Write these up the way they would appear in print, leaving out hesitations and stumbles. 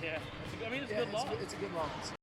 Yeah, I mean, it's a Yeah, good loss. it's a good loss.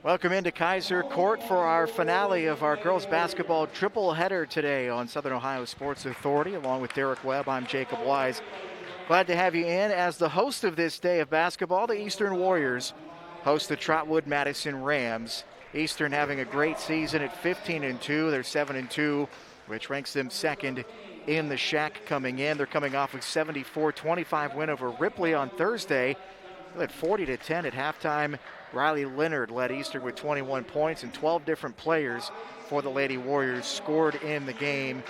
Welcome into Kaiser Court for our finale of our girls basketball triple header today on Southern Ohio Sports Authority. Along with Derek Webb, I'm Jacob Wise. Glad to have you in as the host of this day of basketball. The Eastern Warriors host the Trotwood Madison Rams. Eastern having a great season at 15-2. They're 7-2, which ranks them second in the Shack coming in. They're coming off a 74-25 win over Ripley on Thursday. They led 40-10 at halftime. Riley Leonard led Eastern with 21 points, and 12 different players for the Lady Warriors scored in the game.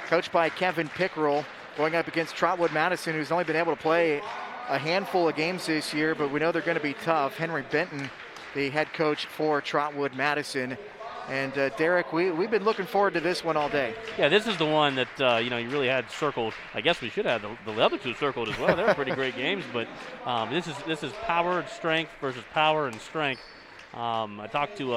Coached by Kevin Pickrell, going up against Trotwood Madison, who's only been able to play a handful of games this year, but we know they're going to be tough. Henry Benton, the head coach for Trotwood Madison. And Derek, we've been looking forward to this one all day. Yeah, this is the one that you really had circled. I guess we should have the other two circled as well. They were pretty great games, but this is power and strength versus power and strength. I talked to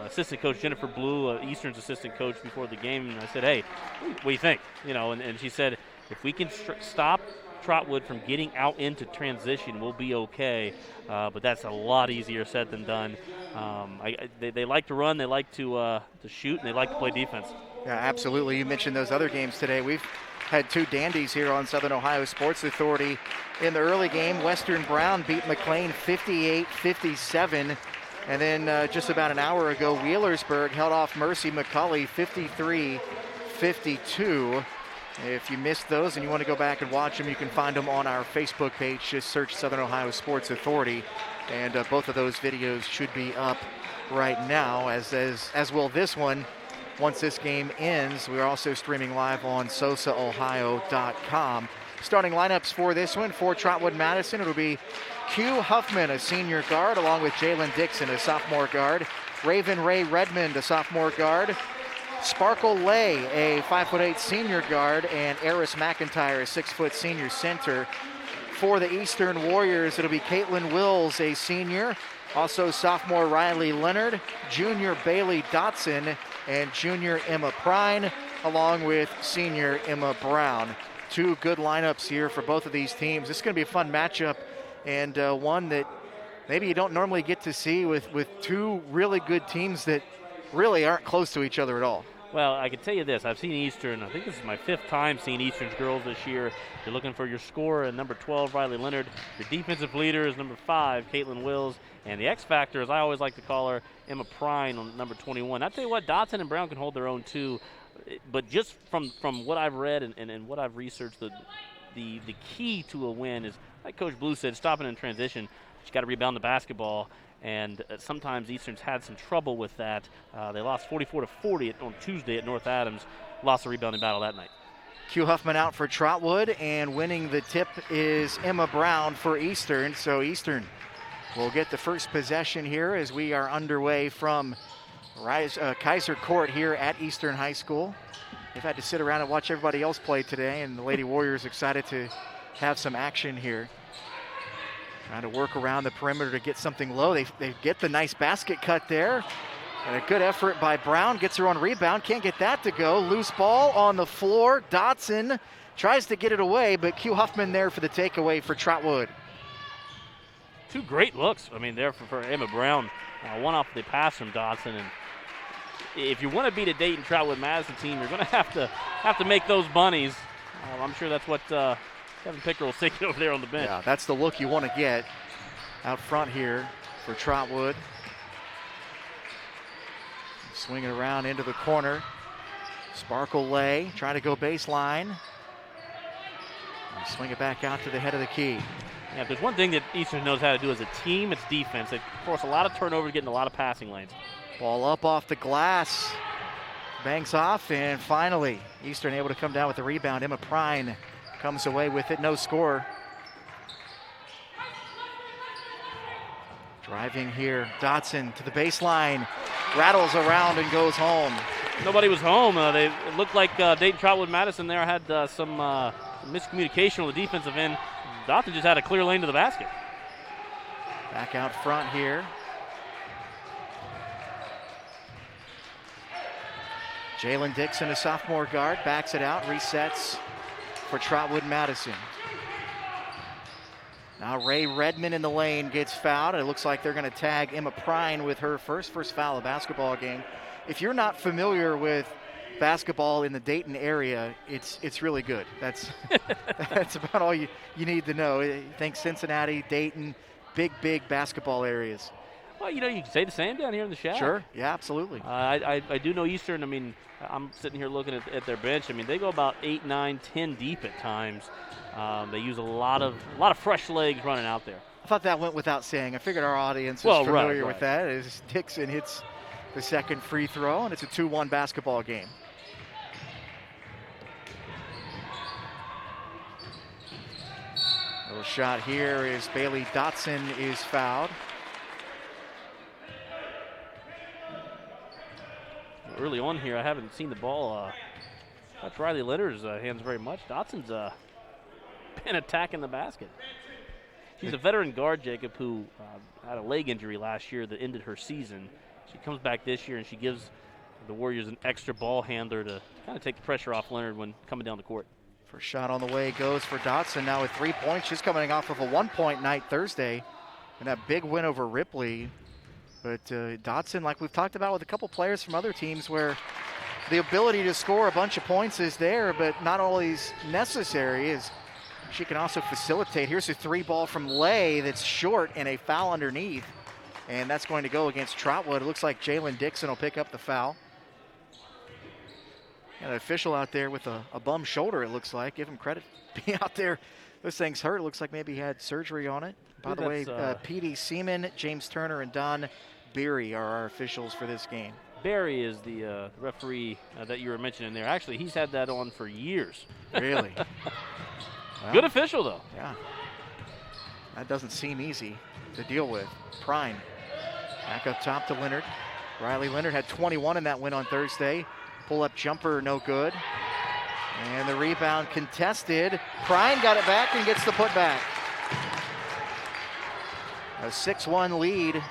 assistant coach Jennifer Blue, Eastern's assistant coach, before the game, and I said, "Hey, what do you think?" And she said, "If we can stop Trotwood from getting out into transition, we'll be okay." But that's a lot easier said than done. They like to run, they like to shoot, and they like to play defense. Yeah, absolutely. You mentioned those other games today. We've had two dandies here on Southern Ohio Sports Authority. In the early game, Western Brown beat McLean 58-57. And then just about an hour ago, Wheelersburg held off Mercy McCully 53-52. If you missed those and you want to go back and watch them, you can find them on our Facebook page. Just search Southern Ohio Sports Authority. And both of those videos should be up right now, as will this one. Once this game ends, we're also streaming live on SosaOhio.com. Starting lineups for this one, for Trotwood Madison, it'll be Q Huffman, a senior guard, along with Jalen Dixon, a sophomore guard. Raven Ray Redmond, a sophomore guard. Sparkle Lay, a 5'8" senior guard, and Eris McIntyre, a 6' senior center. For the Eastern Warriors, it'll be Caitlyn Wills, a senior. Also sophomore Riley Leonard, junior Bailey Dotson, and junior Emma Prine, along with senior Emma Brown. Two good lineups here for both of these teams. This is going to be a fun matchup, and one that maybe you don't normally get to see with two really good teams that really aren't close to each other at all. Well, I can tell you this. I've seen Eastern. I think this is my 5th time seeing Eastern's girls this year. You're looking for your scorer, number 12, Riley Leonard. Your defensive leader is number 5, Caitlyn Wills. And the X factor, as I always like to call her, Emma Prine on number 21. I tell you what, Dotson and Brown can hold their own too. But just from what I've read and what I've researched, the key to a win is, like Coach Blue said, stopping in transition. You got to rebound the basketball. And sometimes Eastern's had some trouble with that. They lost 44-40 on Tuesday at North Adams. Lost the rebounding battle that night. Q Huffman out for Trotwood, and winning the tip is Emma Brown for Eastern. So Eastern will get the first possession here as we are underway from Kaiser Court here at Eastern High School. They've had to sit around and watch everybody else play today, and the Lady Warriors excited to have some action here. Trying to work around the perimeter to get something low. They get the nice basket cut there. And a good effort by Brown. Gets her on rebound. Can't get that to go. Loose ball on the floor. Dotson tries to get it away, but Q Huffman there for the takeaway for Trotwood. Two great looks, there for Emma Brown. One off the pass from Dotson. And if you want to beat a Dayton Trotwood Madison team, you're going to have to make those bunnies. I'm sure that's what Kevin Pickrell is thinking over there on the bench. Yeah, that's the look you want to get out front here for Trotwood. Swinging around into the corner. Sparkle Lay trying to go baseline. And swing it back out to the head of the key. Yeah, if there's one thing that Eastern knows how to do as a team, it's defense. They force a lot of turnovers, getting a lot of passing lanes. Ball up off the glass. Banks off, and finally Eastern able to come down with the rebound. Emma Prine comes away with it, no score. Driving here, Dotson to the baseline, rattles around and goes home. Nobody was home. It looked like Dayton Trotwood Madison there had some miscommunication on the defensive end. Dotson just had a clear lane to the basket. Back out front here. Jalen Dixon, a sophomore guard, backs it out, resets for Trotwood Madison. Now Ray Redmond in the lane gets fouled. It looks like they're going to tag Emma Prine with her first foul of basketball game. If you're not familiar with basketball in the Dayton area, it's really good. That's that's about all you need to know. Think Cincinnati, Dayton, big basketball areas. Well, you can say the same down here in the Shack. Sure, yeah, absolutely. I do know Eastern. I mean, I'm sitting here looking at their bench. I mean, they go about 8, 9, 10 deep at times. They use a lot of fresh legs running out there. I thought that went without saying. I figured our audience is familiar right. with that. As Dixon hits the second free throw, and it's a 2-1 basketball game. Little shot here is Bailey Dotson is fouled. Early on here, I haven't seen the ball touch Riley Leonard's hands very much. Dotson's been attacking the basket. She's a veteran guard, Jacob, who had a leg injury last year that ended her season. She comes back this year, and she gives the Warriors an extra ball handler to kind of take the pressure off Leonard when coming down the court. First shot on the way goes for Dotson. Now with 3 points, she's coming off of a 1-point night Thursday and that big win over Ripley. But Dotson, like we've talked about with a couple players from other teams, where the ability to score a bunch of points is there, but not always necessary. Is she can also facilitate. Here's a 3-ball from Lay that's short and a foul underneath. And that's going to go against Trotwood. It looks like Jalen Dixon will pick up the foul. And an official out there with a bum shoulder, it looks like. Give him credit being out there. Those things hurt. It looks like maybe he had surgery on it. By the way, P.D. Seaman, James Turner, and Don Beery are our officials for this game. Barry is the referee that you were mentioning there. Actually, he's had that on for years. Really? Well, good official, though. Yeah. That doesn't seem easy to deal with. Prine back up top to Leonard. Riley Leonard had 21 in that win on Thursday. Pull-up jumper, no good. And the rebound contested. Prine got it back and gets the putback. A 6-1 lead.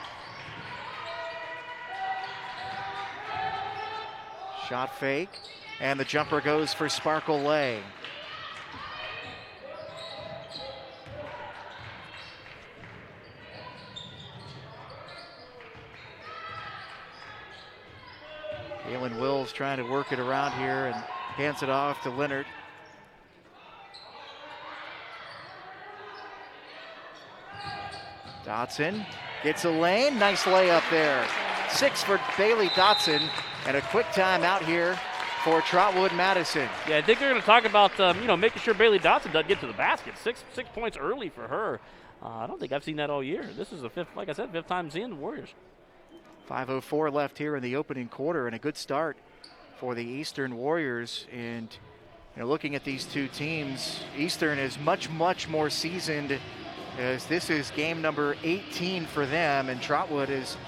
Shot fake, and the jumper goes for Sparkle Lay. Caitlyn Wills trying to work it around here and hands it off to Leonard. Dotson gets a lane, nice layup there. 6 for Bailey Dotson, and a quick timeout here for Trotwood Madison. Yeah, I think they're going to talk about making sure Bailey Dotson doesn't get to the basket. Six points early for her. I don't think I've seen that all year. This is the fifth time seeing the Warriors. 5:04 left here in the opening quarter, and a good start for the Eastern Warriors. And looking at these two teams, Eastern is much more seasoned, as this is game number 18 for them, and Trotwood has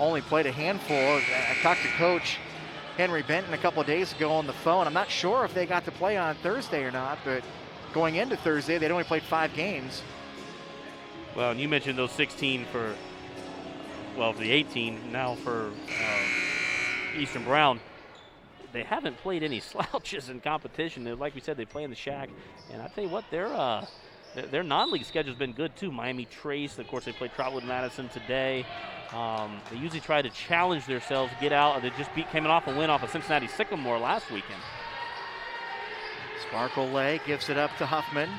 only played a handful. I talked to Coach Henry Benton a couple of days ago on the phone. I'm not sure if they got to play on Thursday or not, but going into Thursday, they'd only played 5 games. Well, and you mentioned those 16 for the 18 now for Eastern Brown. They haven't played any slouches in competition. Like we said, they play in the Shack, and I tell you what, their non-league schedule's been good too. Miami Trace, of course, they played Trotwood Madison today. They usually try to challenge themselves, get out. They just came off a win off of Cincinnati Sycamore last weekend. Sparkle Lay gives it up to Huffman.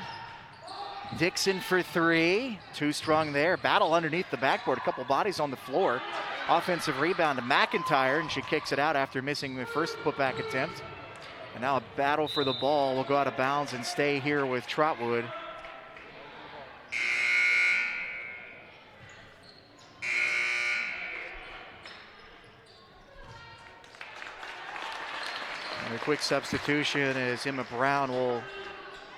Dixon for 3, too strong there. Battle underneath the backboard, a couple bodies on the floor. Offensive rebound to McIntyre, and she kicks it out after missing the first putback attempt. And now a battle for the ball will go out of bounds and stay here with Trotwood. And a quick substitution as Emma Brown will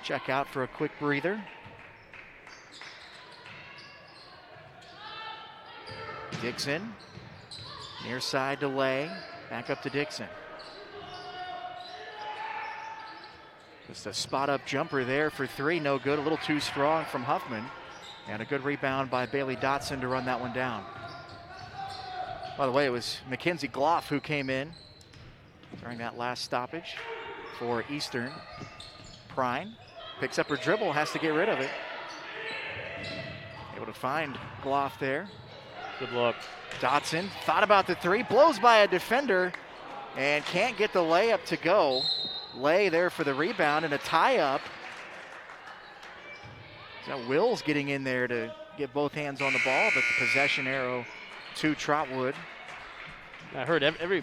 check out for a quick breather. Dixon, near side to Lay, back up to Dixon. Just a spot-up jumper there for 3, no good, a little too strong from Huffman. And a good rebound by Bailey Dotson to run that one down. By the way, it was Mackenzie Gloff who came in during that last stoppage for Eastern. Prine picks up her dribble, has to get rid of it. Able to find Gloff there. Good look. Dotson thought about the three, blows by a defender, and can't get the layup to go. Lay there for the rebound and a tie-up. So Wills getting in there to get both hands on the ball, but the possession arrow to Trotwood. I heard every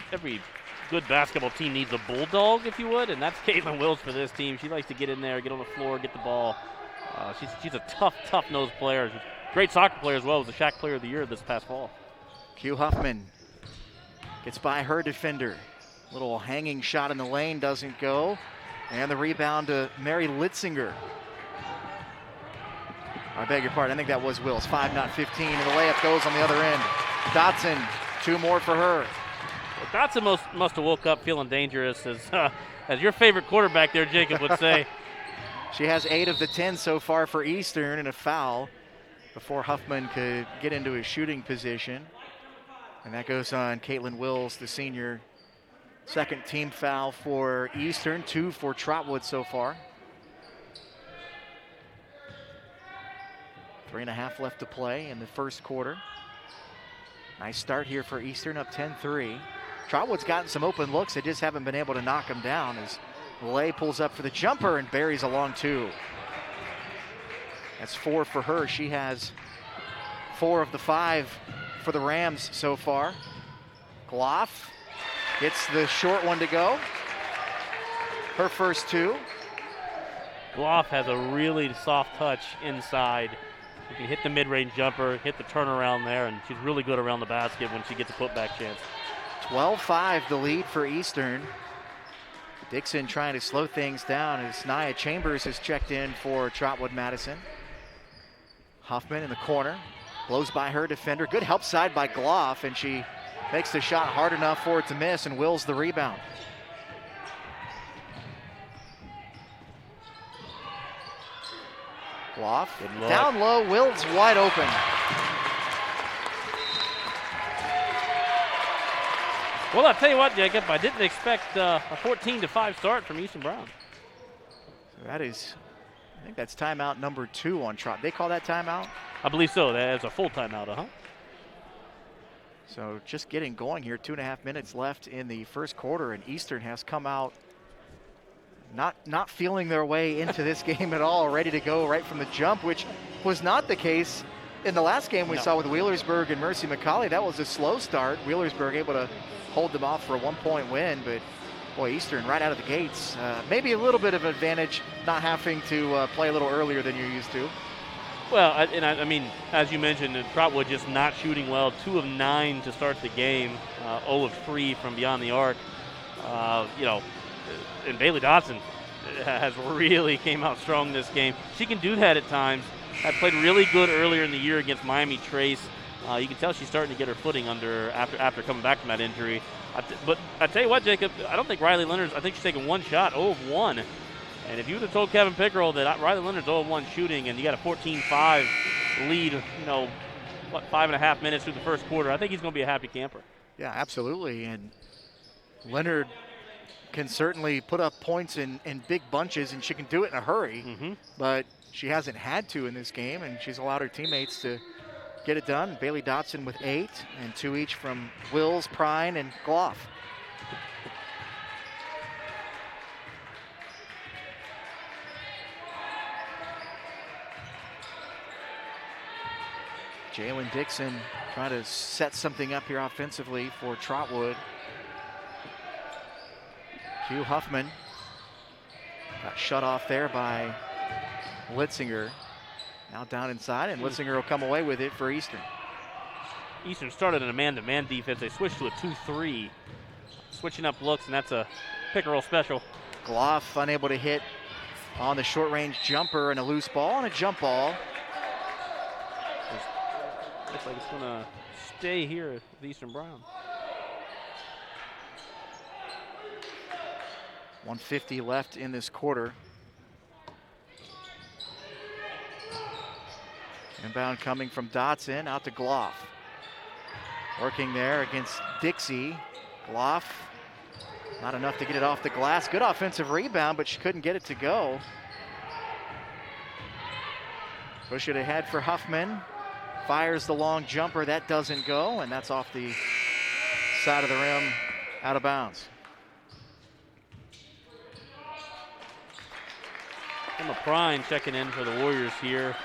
good basketball team needs a bulldog, if you would, and that's Caitlyn Wills for this team. She likes to get in there, get on the floor, get the ball. She's a tough-nosed player. She's a great soccer player as well. Was the Shaq Player of the Year this past fall. Q Huffman gets by her defender. Little hanging shot in the lane, doesn't go. And the rebound to Mary Litzinger. I beg your pardon, I think that was Wills. 5, not 15, and the layup goes on the other end. Dotson, 2 more for her. Well, Dotson must have woke up feeling dangerous, as your favorite quarterback there, Jacob, would say. She has 8 of the 10 so far for Eastern, and a foul before Huffman could get into his shooting position. And that goes on Caitlyn Wills, the senior. Second team foul for Eastern, 2 for Trotwood so far. 3.5 left to play in the first quarter. Nice start here for Eastern, up 10-3. Trotwood's gotten some open looks. They just haven't been able to knock them down as Lay pulls up for the jumper and buries a long 2. That's 4 for her. She has 4 of the 5 for the Rams so far. Gloff gets the short one to go. Her first 2. Gloff has a really soft touch inside. You can hit the mid-range jumper, hit the turnaround there, and she's really good around the basket when she gets a putback chance. 12-5 the lead for Eastern. Dixon trying to slow things down as Nia Chambers has checked in for Trotwood Madison. Huffman in the corner, blows by her defender. Good help side by Gloff, and she makes the shot hard enough for it to miss and wills the rebound. Gloff down low, Wills wide open. Well, I'll tell you what, Jacob, I didn't expect a 14-5 start from Eastern Brown. So that is, I think that's timeout number 2 on Trot. They call that timeout? I believe so. That is a full timeout, So just getting going here, 2.5 minutes left in the first quarter, and Eastern has come out not feeling their way into this game at all, ready to go right from the jump, which was not the case in the last game we saw with Wheelersburg and Mercy McCauley. That was a slow start. Wheelersburg able to hold them off for a 1-point win, but boy, Eastern right out of the gates. Maybe a little bit of advantage not having to play a little earlier than you're used to. Well, I mean, as you mentioned, Trotwood just not shooting well. 2 of 9 to start the game, 0 of 3 from beyond the arc. And Bailey Dotson has really came out strong this game. She can do that at times. I played really good earlier in the year against Miami Trace. You can tell she's starting to get her footing after coming back from that injury. But I tell you what, Jacob, I don't think Riley Leonard's, I think she's taken 1 shot, 0 of 1. And if you would have told Kevin Pickerel that Riley Leonard's 0 of 1 shooting and you got a 14-5 lead, 5.5 minutes through the first quarter, I think he's going to be a happy camper. Yeah, absolutely. And Leonard can certainly put up points in big bunches, and she can do it in a hurry. Mm-hmm. But she hasn't had to in this game, and she's allowed her teammates to get it done. Bailey Dotson with 8, and 2 each from Wills, Prine, and Gloff. Jalen Dixon trying to set something up here offensively for Trotwood. Hugh Huffman got shut off there by Litzinger. Now down inside, and Litzinger will come away with it for Eastern. Eastern started in a man-to-man defense. They switched to a 2-3. Switching up looks, and that's a Pickerel special. Gloff unable to hit on the short-range jumper, and a loose ball and a jump ball. Looks like it's going to stay here with Eastern Brown. 1:50 left in this quarter. Inbound coming from Dotson, out to Gloff. Working there against Dixie. Gloff, not enough to get it off the glass. Good offensive rebound, but she couldn't get it to go. Push it ahead for Huffman. Fires the long jumper. That doesn't go, and that's off the side of the rim, out of bounds. Emma Prine checking in for the Warriors here,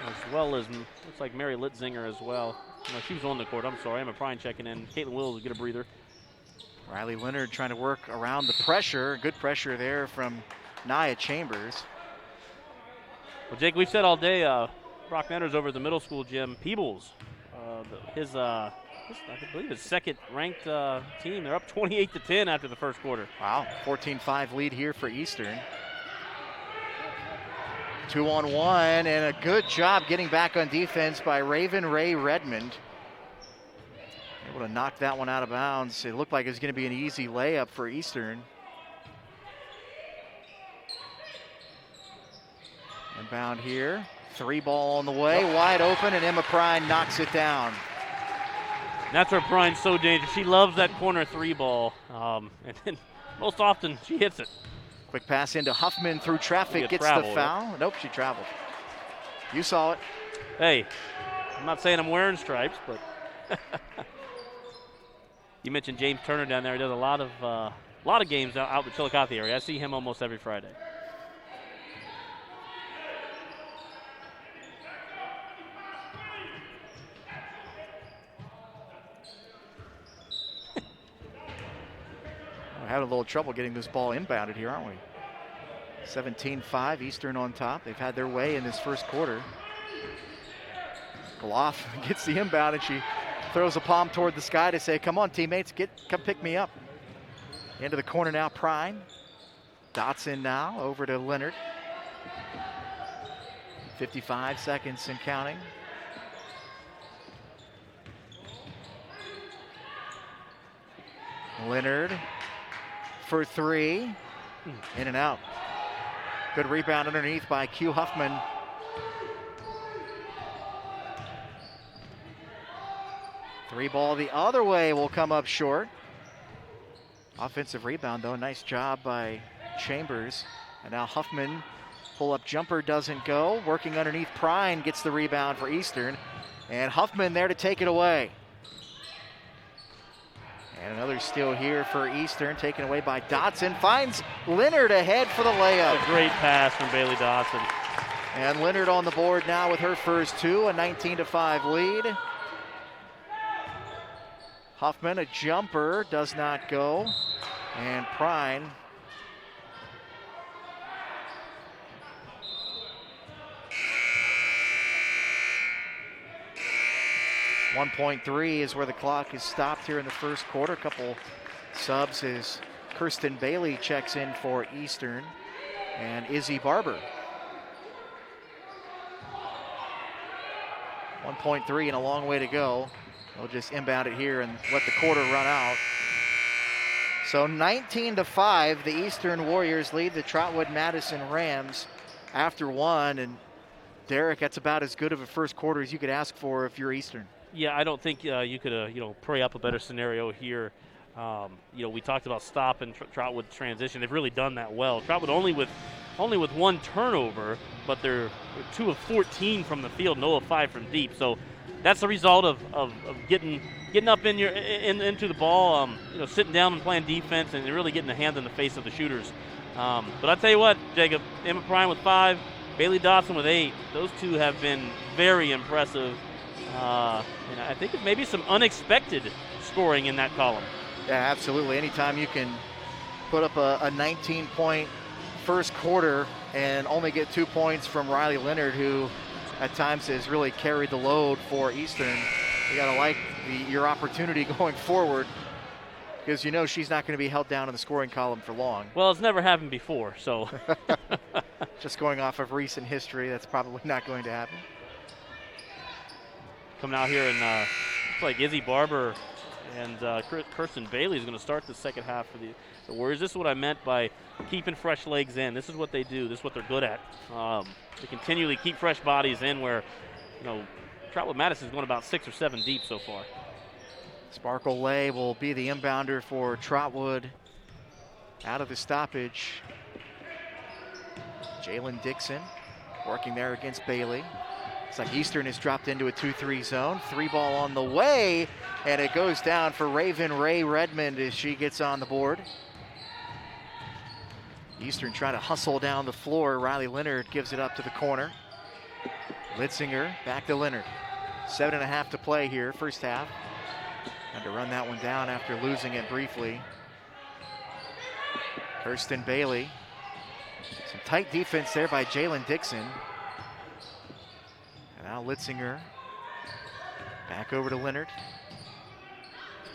as well as looks like Mary Litzinger as well. No, she was on the court. I'm sorry. Emma Prine checking in. Caitlyn Wills will get a breather. Riley Leonard trying to work around the pressure. Good pressure there from Nia Chambers. Well, Jake, we've said all day, Brock Mentor's over at the middle school gym. Peebles, I believe his second-ranked team. They're up 28-10 after the first quarter. Wow, 14-5 lead here for Eastern. 2-on-1, and a good job getting back on defense by Raven Ray Redmond. Able to knock that one out of bounds. It looked like it was going to be an easy layup for Eastern. Inbound here. 3 ball on the way, wide open, and Emma Prine knocks it down. That's where Prine's so dangerous. She loves that corner 3 ball, and then most often she hits it. Quick pass into Huffman through traffic, gets travel, the foul. Right? Nope, she traveled. You saw it. Hey, I'm not saying I'm wearing stripes, but you mentioned James Turner down there. He does a lot of games out in the Chillicothe area. I see him almost every Friday. We're having a little trouble getting this ball inbounded here, aren't we? 17-5, Eastern on top. They've had their way in this first quarter. Gloff gets the inbound, and she throws a palm toward the sky to say, come on, teammates, come pick me up. Into the corner now, Prime. Dotson now over to Leonard. 55 seconds and counting. Leonard for 3, in and out. Good rebound underneath by Q Huffman. Three ball the other way will come up short. Offensive rebound though, nice job by Chambers. And now Huffman, pull-up jumper doesn't go. Working underneath, Prine gets the rebound for Eastern. And Huffman there to take it away. And another steal here for Eastern, taken away by Dotson. Finds Leonard ahead for the layup. A great pass from Bailey Dotson. And Leonard on the board now with her first 2, a 19-5 lead. Huffman, a jumper, does not go. And Prine 1.3 is where the clock is stopped here in the first quarter. A couple subs as Kirsten Bailey checks in for Eastern and Izzy Barber. 1.3 and a long way to go. They'll just inbound it here and let the quarter run out. So 19-5, the Eastern Warriors lead the Trotwood Madison Rams after 1. And Derek, that's about as good of a first quarter as you could ask for if you're Eastern. Yeah, I don't think you could, pray up a better scenario here. We talked about stop and Trotwood transition. They've really done that well. Trotwood only with 1 turnover, but they're 2 of 14 from the field, 0 of 5 from deep. So that's the result of getting up into the ball, sitting down and playing defense, and really getting the hand in the face of the shooters. But I'll tell you what, Jacob, Emma Prime with 5, Bailey Dotson with 8. Those two have been very impressive. And I think maybe some unexpected scoring in that column. Yeah, absolutely. Anytime you can put up a 19-point first quarter and only get 2 points from Riley Leonard, who at times has really carried the load for Eastern, you got to like your opportunity going forward, because she's not going to be held down in the scoring column for long. Well, it's never happened before, so. Just going off of recent history, that's probably not going to happen. Coming out here and looks like Izzy Barber and Kirsten Bailey is going to start the second half for the Warriors. This is what I meant by keeping fresh legs in. This is what they do. This is what they're good at. They continually keep fresh bodies in where, Trotwood Madison is going about 6 or 7 deep so far. Sparkle Lay will be the inbounder for Trotwood out of the stoppage. Jalen Dixon working there against Bailey. It's like Eastern has dropped into a 2-3 zone. 3-ball on the way, and it goes down for Raven Ray Redmond as she gets on the board. Eastern trying to hustle down the floor. Riley Leonard gives it up to the corner. Litzinger back to Leonard. 7.5 to play here, first half. Had to run that one down after losing it briefly. Kirsten Bailey. Some tight defense there by Jalen Dixon. And now Litzinger. Back over to Leonard.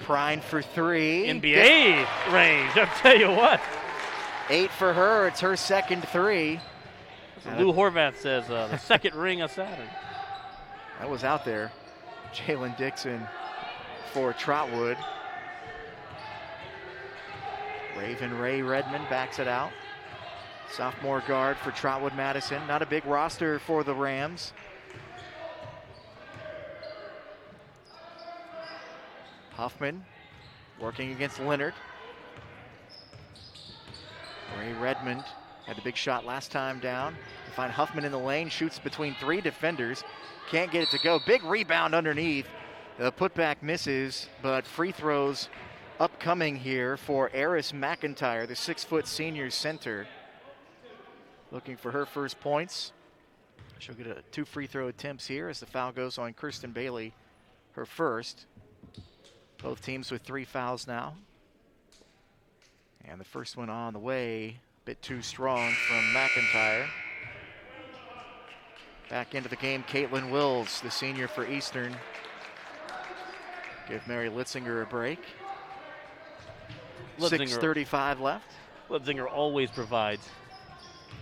Prine for 3. NBA range, I'll tell you what. 8 for her. It's her second 3. Lou Horvath says the second ring of Saturn. That was out there. Jalen Dixon for Trotwood. Raven Ray Redmond backs it out. Sophomore guard for Trotwood Madison. Not a big roster for the Rams. Huffman working against Leonard. Ray Redmond had the big shot last time down. You find Huffman in the lane, shoots between 3 defenders. Can't get it to go. Big rebound underneath. The putback misses, but free throws upcoming here for Eris McIntyre, the 6-foot senior center. Looking for her first points. She'll get 2 free throw attempts here as the foul goes on Kirsten Bailey, her first. Both teams with 3 fouls now. And the first one on the way, a bit too strong from McIntyre. Back into the game, Caitlyn Wills, the senior for Eastern. Give Mary Litzinger a break. 6:35 left. Litzinger always provides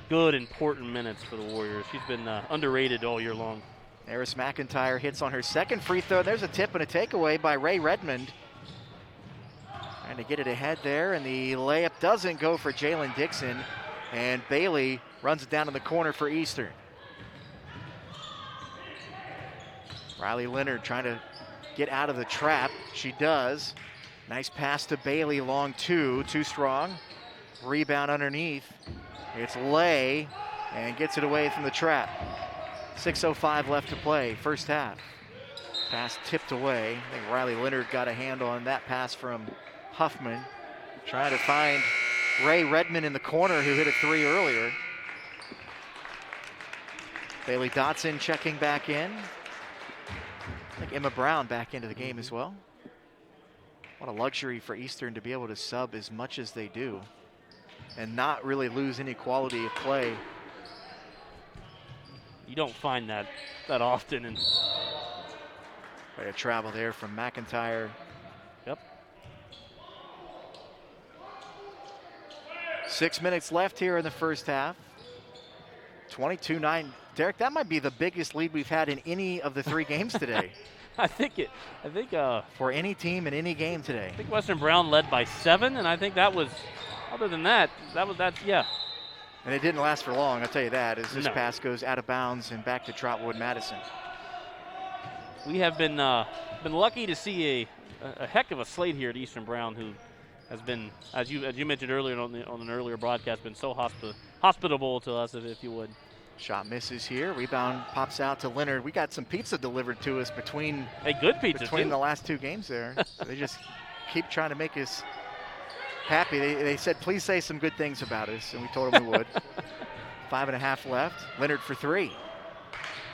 good, important minutes for the Warriors. She's been underrated all year long. Eris McIntyre hits on her second free throw. There's a tip and a takeaway by Ray Redmond. Trying to get it ahead there, and the layup doesn't go for Jalen Dixon. And Bailey runs it down in the corner for Eastern. Riley Leonard trying to get out of the trap. She does. Nice pass to Bailey, long 2, too strong. Rebound underneath. It's Lay, and gets it away from the trap. 6:05 left to play, first half. Pass tipped away. I think Riley Leonard got a hand on that pass from Huffman. Trying to find Ray Redmond in the corner, who hit a 3 earlier. Bailey Dotson checking back in. I think Emma Brown back into the game as well. What a luxury for Eastern to be able to sub as much as they do and not really lose any quality of play. You don't find that often. And a travel there from McIntyre. Yep. 6 minutes left here in the first half. 22-9. Derek, that might be the biggest lead we've had in any of the 3 games today. I think for any team in any game today. I think Western Brown led by 7, and I think that was, other than that, yeah. And it didn't last for long, I'll tell you that, as this pass goes out of bounds and back to Trotwood Madison. We have been lucky to see a heck of a slate here at Eastern Brown, who has been, as you mentioned earlier on an earlier broadcast, been so hospitable to us, if you would. Shot misses here. Rebound pops out to Leonard. We got some pizza delivered to us between the last 2 games there. So they just keep trying to make us happy. They said, please say some good things about us, and we told them we would. 5.5 left. Leonard for 3.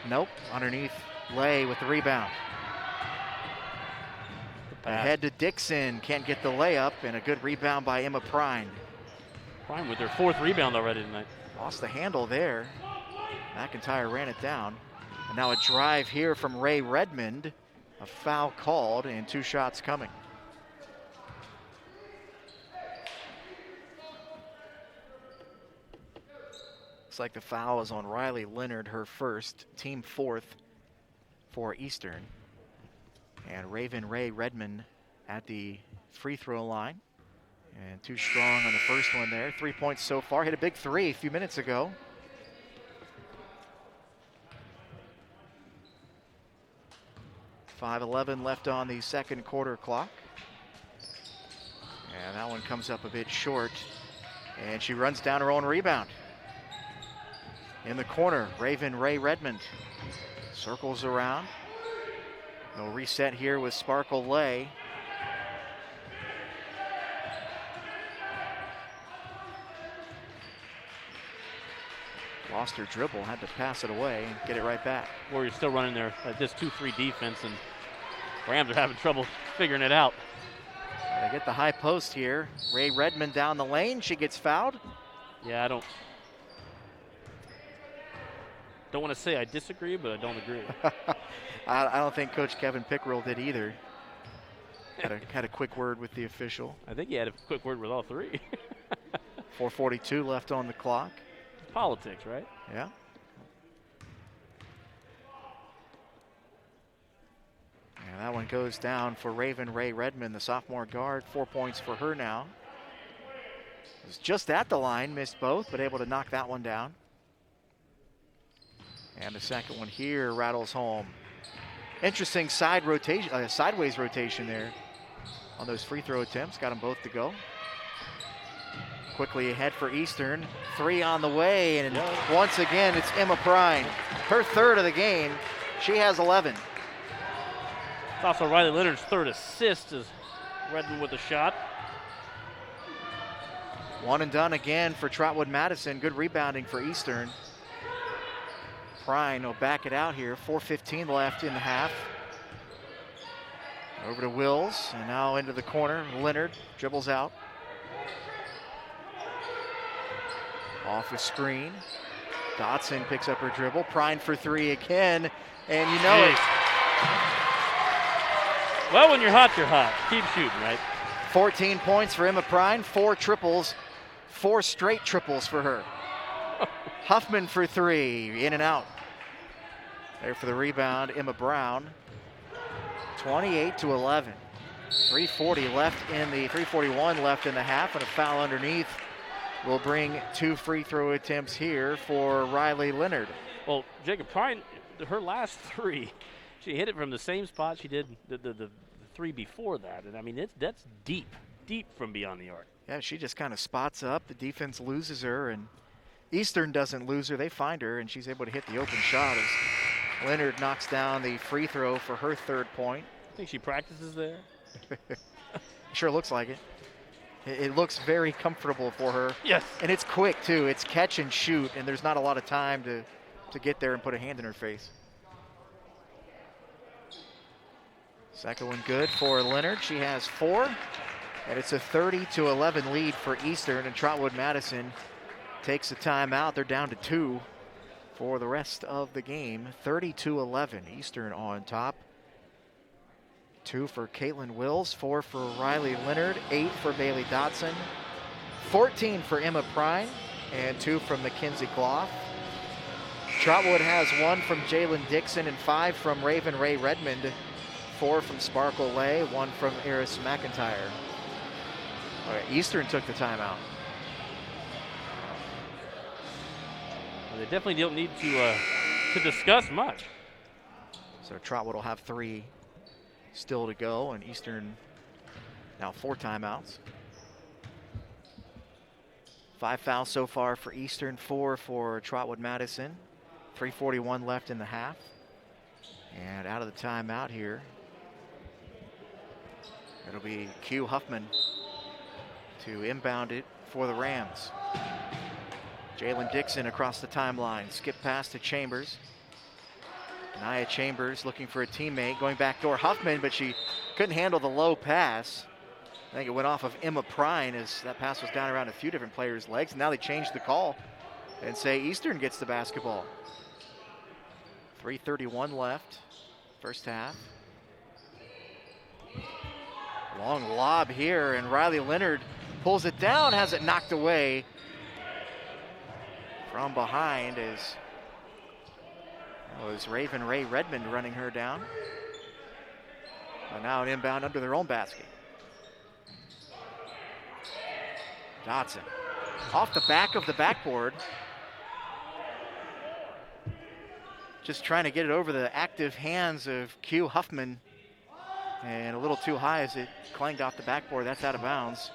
Nope. Underneath, Lay with the rebound. Ahead to Dixon. Can't get the layup, and a good rebound by Emma Prine. Prine with their 4th rebound already tonight. Lost the handle there. McIntyre ran it down. And now a drive here from Ray Redmond. A foul called and 2 shots coming. Looks like the foul is on Riley Leonard, her first, team 4th for Eastern. And Raven Ray Redmond at the free throw line. And too strong on the first one there. 3 points so far. Hit a big 3 a few minutes ago. .5:11 left on the second quarter clock. And that one comes up a bit short. And she runs down her own rebound. In the corner, Raven Ray Redmond. Circles around. No reset here with Sparkle Lay. Lost her dribble, had to pass it away and get it right back. Warriors still running their this 2-3 defense, and Rams are having trouble figuring it out. They get the high post here. Ray Redmond down the lane. She gets fouled. Yeah, I don't want to say I disagree, but I don't agree. I don't think Coach Kevin Pickrell did either. Had a quick word with the official. I think he had a quick word with all three. 4:42 left on the clock. Politics, right? Yeah. And that one goes down for Raven Ray Redmond, the sophomore guard. 4 points for her now. Was just at the line, missed both, but able to knock that one down. And the second one here rattles home. Interesting sideways rotation there on those free throw attempts. Got them both to go. Quickly ahead for Eastern. 3 on the way, and once again, it's Emma Prine. Her third of the game. She has 11. It's also Riley Leonard's third assist as Redmond with a shot. One and done again for Trotwood Madison. Good rebounding for Eastern. Prine will back it out here. 4:15 left in the half. Over to Wills, and now into the corner. Leonard dribbles out. Off a screen. Dotson picks up her dribble. Prine for 3 again, and you know it. Well, when you're hot, you're hot. Keep shooting, right? 14 points for Emma Prine. 4 triples. 4 straight triples for her. Huffman for 3, in and out. There for the rebound, Emma Brown. 28-11. 3:41 left in the half, and a foul underneath will bring 2 free throw attempts here for Riley Leonard. Well, Jacob Prine, her last 3, she hit it from the same spot she did the 3 before that, and I mean that's deep from beyond the arc. Yeah, she just kind of spots up. The defense loses her, and Eastern doesn't lose her. They find her, and she's able to hit the open shot as Leonard knocks down the free throw for her 3rd point. I think she practices there. Sure looks like it. It looks very comfortable for her. Yes. And it's quick, too. It's catch and shoot, and there's not a lot of time to get there and put a hand in her face. Second one good for Leonard. She has 4, and it's a 30-11 lead for Eastern, and Trotwood Madison takes a timeout. They're down to 2 for the rest of the game. 30-11, Eastern on top. 2 for Caitlyn Wills, 4 for Riley Leonard, 8 for Bailey Dotson, 14 for Emma Prine, and 2 from Mackenzie Clough. Trotwood has 1 from Jalen Dixon and 5 from Raven Ray Redmond, 4 from Sparkle Lay, 1 from Eris McIntyre. All right, Eastern took the timeout. Well, they definitely don't need to discuss much. So Trotwood will have 3 still to go, and Eastern now 4 timeouts. 5 fouls so far for Eastern, 4 for Trotwood Madison. 3:41 left in the half. And out of the timeout here, it'll be Q Huffman to inbound it for the Rams. Jalen Dixon across the timeline, skip pass to Chambers. Nia Chambers looking for a teammate, going backdoor Huffman, but she couldn't handle the low pass. I think it went off of Emma Prine as that pass was down around a few different players' legs. And now they changed the call and say Eastern gets the basketball. 3:31 left, first half. Long lob here, and Riley Leonard pulls it down, has it knocked away from behind as was Raven Ray Redmond running her down. But now an inbound under their own basket. Dotson off the back of the backboard. Just trying to get it over the active hands of Q Huffman. And a little too high as it clanged off the backboard. That's out of bounds.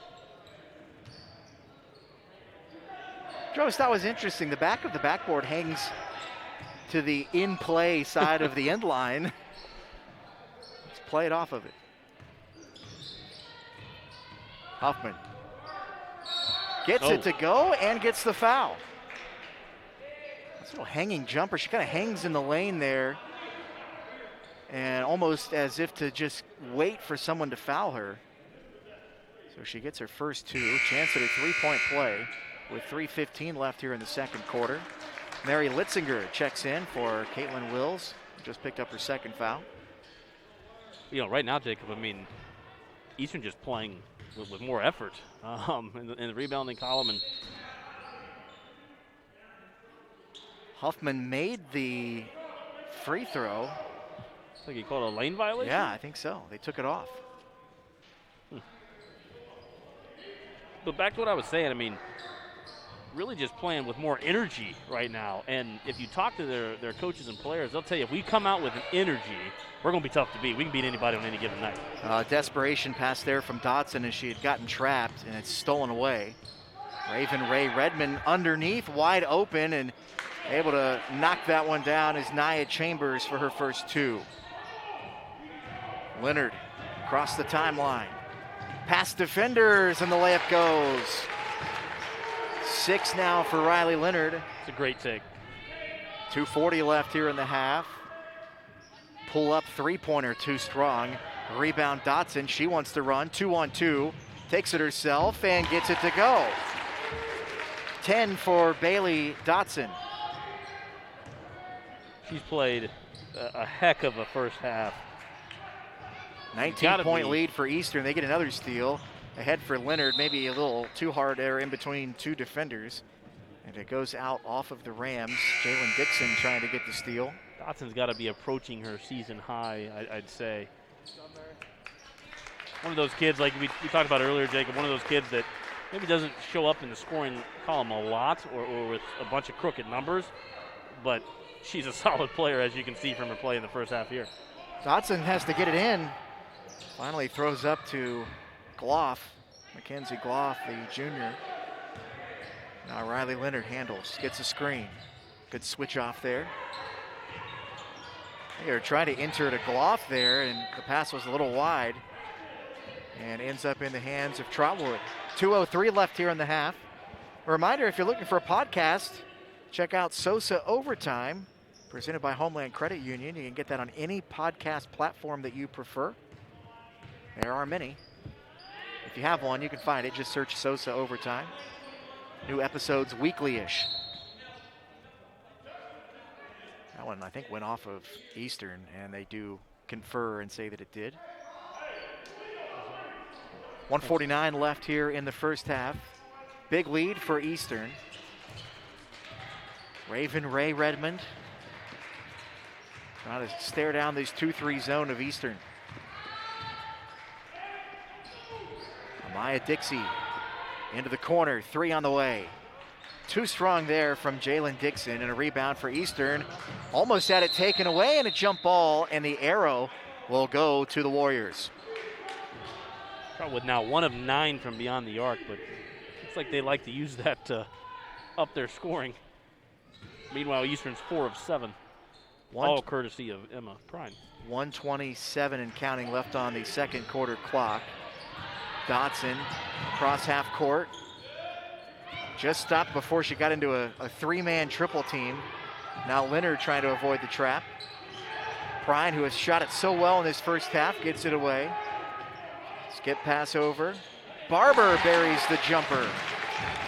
Joe, that was interesting. The back of the backboard hangs to the in-play side of the end line. Let's play it off of it. Huffman gets it to go and gets the foul. That's a little hanging jumper. She kind of hangs in the lane there, and almost as if to just wait for someone to foul her. So she gets her first two. Chance at a three-point play with 3:15 left here in the second quarter. Mary Litzinger checks in for Caitlyn Wills, who just picked up her second foul. You know, right now, Jacob, I mean, Eastern just playing with more effort in the rebounding column. And Huffman made the free throw. I think he called a lane violation? Yeah, I think so. They took it off. But back to what I was saying, I mean, really just playing with more energy right now. And if you talk to their coaches and players, they'll tell you if we come out with an energy, we're going to be tough to beat. We can beat anybody on any given night. Desperation pass there from Dotson as she had gotten trapped, and it's stolen away. Raven Ray Redmond underneath, wide open, and able to knock that one down is Nia Chambers for her first two. Leonard across the timeline. Past defenders, and the layup goes. 6 now for Riley Leonard. It's a great take. 2:40 left here in the half. Pull up three-pointer too strong. Rebound Dotson. She wants to run. 2-on-2. Takes it herself and gets it to go. 10 for Bailey Dotson. She's played a heck of a first half. 19-point lead for Eastern. They get another steal. Ahead for Leonard. Maybe a little too hard there in between two defenders. And it goes out off of the Rams. Jalen Dixon trying to get the steal. Dotson's got to be approaching her season high, I'd say. One of those kids, like we talked about earlier, Jacob, one of those kids that maybe doesn't show up in the scoring column a lot or with a bunch of crooked numbers, but she's a solid player, as you can see from her play in the first half here. Dotson has to get it in. Finally throws up to Gloff, Mackenzie Gloff, the junior. Now Riley Leonard handles, gets a screen. Good switch off there. They are trying to enter to Gloff there, and the pass was a little wide and ends up in the hands of Trotwood. 2:03 left here in the half. A reminder, if you're looking for a podcast, check out Sosa Overtime, presented by Homeland Credit Union. You can get that on any podcast platform that you prefer. There are many. If you have one, you can find it. Just search Sosa Overtime. New episodes weekly-ish. That one, I think, went off of Eastern, and they do confer and say that it did. 1:49 left here in the first half. Big lead for Eastern. Raven Ray Redmond trying to stare down this 2-3 zone of Eastern. Amaya Dixie into the corner, 3 on the way. Too strong there from Jalen Dixon, and a rebound for Eastern. Almost had it taken away, and a jump ball, and the arrow will go to the Warriors. Trotwood now 1 of 9 from beyond the arc, but looks like they like to use that to up their scoring. Meanwhile, Eastern's 4 of 7, all courtesy of Emma Prine. 1:27 and counting left on the second quarter clock. Dotson across half court. Just stopped before she got into a 3-man triple team. Now Leonard trying to avoid the trap. Prine, who has shot it so well in this first half, gets it away. Skip pass over. Barber buries the jumper.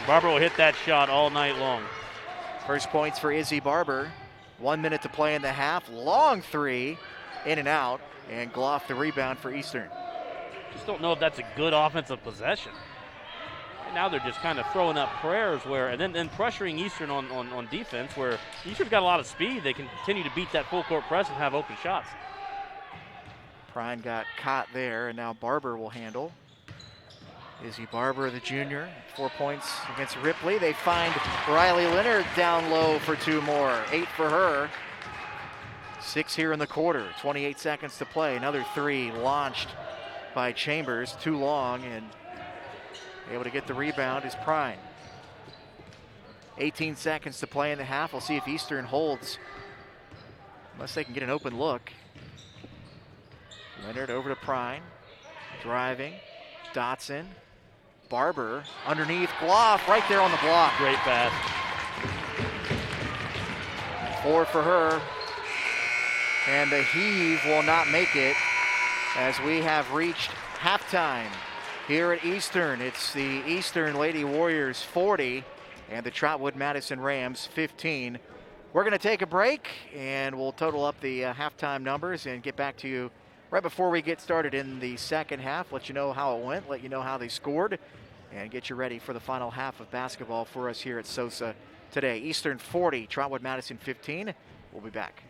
Barber will hit that shot all night long. First points for Izzy Barber. 1 minute to play in the half. Long three, in and out, and Gloff the rebound for Eastern. Just don't know if that's a good offensive possession. Right now they're just kind of throwing up prayers where, and then pressuring Eastern on defense, where Eastern's got a lot of speed. They can continue to beat that full court press and have open shots. Prine got caught there, and now Barber will handle. Izzy Barber, the junior, 4 points against Ripley. They find Riley Leonard down low for 2 more. 8 for her. 6 here in the quarter. 28 seconds to play. Another 3 launched by Chambers. Too long, and able to get the rebound is Prine. 18 seconds to play in the half. We'll see if Eastern holds unless they can get an open look. Leonard over to Prine, driving, Dotson, Barber underneath, Gloff right there on the block. Great pass. 4 for her, and the heave will not make it as we have reached halftime here at Eastern. It's the Eastern Lady Warriors 40 and the Trotwood Madison Rams 15. We're going to take a break and we'll total up the halftime numbers and get back to you right before we get started in the second half. Let you know how it went, let you know how they scored, and get you ready for the final half of basketball for us here at Sosa today. Eastern 40, Trotwood Madison 15. We'll be back.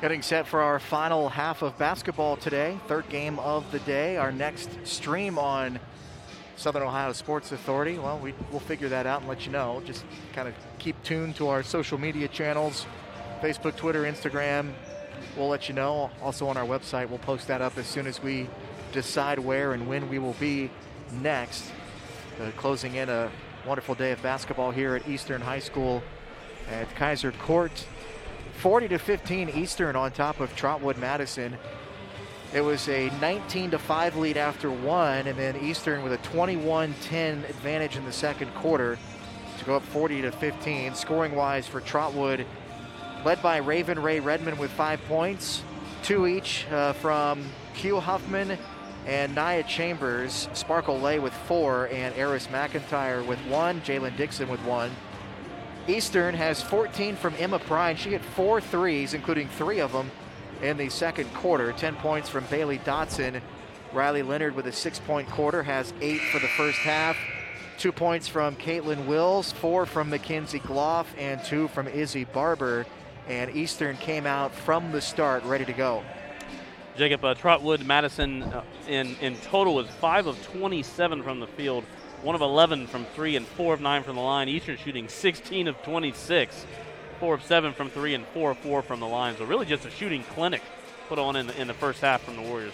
Getting set for our final half of basketball today, third game of the day. Our next stream on Southern Ohio Sports Authority, well, we'll figure that out and let you know. Just kind of keep tuned to our social media channels, Facebook, Twitter, Instagram. We'll let you know. Also on our website, we'll post that up as soon as we decide where and when we will be next. Closing in a wonderful day of basketball here at Eastern High School at Kaiser Court. 40-15 Eastern on top of Trotwood Madison. It was a 19-5 lead after one, and then Eastern with a 21-10 advantage in the second quarter to go up 40-15. Scoring-wise for Trotwood, led by Raven Ray Redmond with 5 points, 2 each from Q Huffman and Nia Chambers. Sparkle Lay with 4, and Eris McIntyre with 1. Jalen Dixon with 1. Eastern has 14 from Emma Prine. She hit 4 threes, including 3 of them in the second quarter. 10 points from Bailey Dotson. Riley Leonard with a 6-point quarter has 8 for the first half. 2 points from Caitlyn Wills, 4 from Mackenzie Gloff, and 2 from Izzy Barber. And Eastern came out from the start ready to go. Jacob, Trotwood Madison in total was 5 of 27 from the field, 1 of 11 from 3, and 4 of 9 from the line. Eastern shooting 16 of 26, 4 of 7 from 3, and 4 of 4 from the line. So really just a shooting clinic put on in the first half from the Warriors.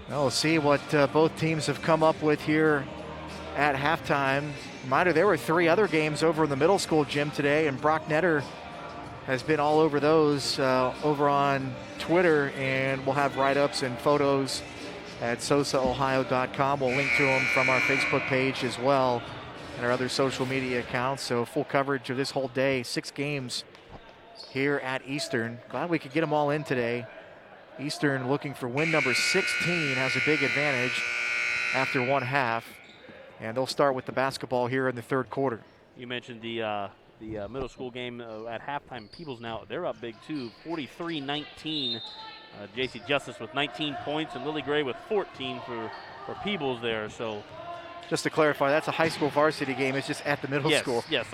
Well, we'll see what both teams have come up with here at halftime. Reminder, there were 3 other games over in the middle school gym today, and Brock Netter has been all over those over on Twitter, and we'll have write-ups and photos at sosaohio.com. We'll link to them from our Facebook page as well and our other social media accounts. So full coverage of this whole day, 6 games here at Eastern. Glad we could get them all in today. Eastern looking for win number 16, has a big advantage after one half, and they'll start with the basketball here in the third quarter. You mentioned the middle school game at halftime. Peebles now, they're up big too, 43-19. J.C. Justice with 19 points and Lily Gray with 14 for Peebles there. So, just to clarify, that's a high school varsity game. It's just at the middle school. Yes.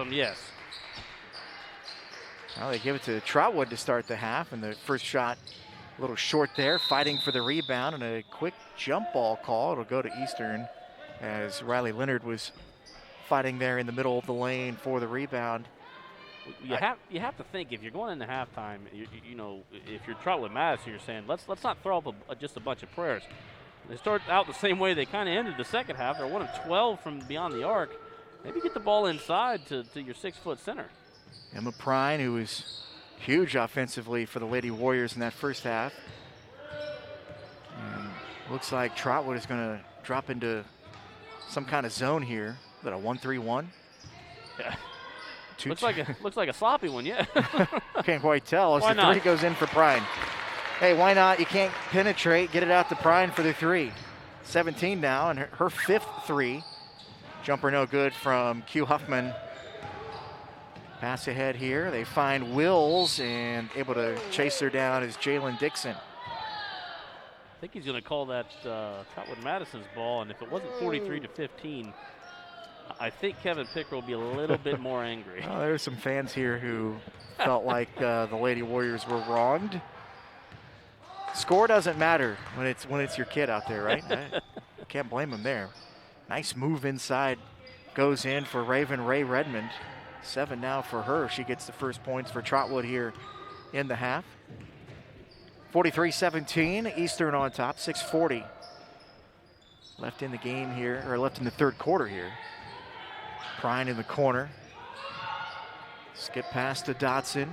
Now they give it to Trotwood to start the half, and the first shot a little short there, fighting for the rebound, and a quick jump ball call. It'll go to Eastern as Riley Leonard was fighting there in the middle of the lane for the rebound. You have to think, if you're going into halftime, you know, if you're Trotwood Madison, you're saying let's not throw up just a bunch of prayers. They start out the same way they kind of ended the second half. They're 1 of 12 from beyond the arc. Maybe get the ball inside to your 6-foot center. Emma Prine, who was huge offensively for the Lady Warriors in that first half. And looks like Trotwood is going to drop into some kind of zone here. Is that a 1-3-1? Yeah. Looks like a sloppy one, yeah. Can't quite tell as why the not? 3 goes in for Prine. Hey, why not? You can't penetrate. Get it out to Prine for the 3. 17 now, and her 5th 3. Jumper no good from Q Huffman. Pass ahead here. They find Wills, and able to chase her down is Jalen Dixon. I think he's going to call that Trotwood Madison's ball, and if it wasn't 43-15, I think Kevin Picker will be a little bit more angry. Well, there's some fans here who felt like the Lady Warriors were wronged. Score doesn't matter when it's your kid out there, right? Can't blame them there. Nice move inside. Goes in for Raven Ray Redmond. 7 now for her. She gets the first points for Trotwood here in the half. 43-17, Eastern on top, 6:40 left in the game here, or left in the third quarter here. Prine in the corner. Skip pass to Dotson.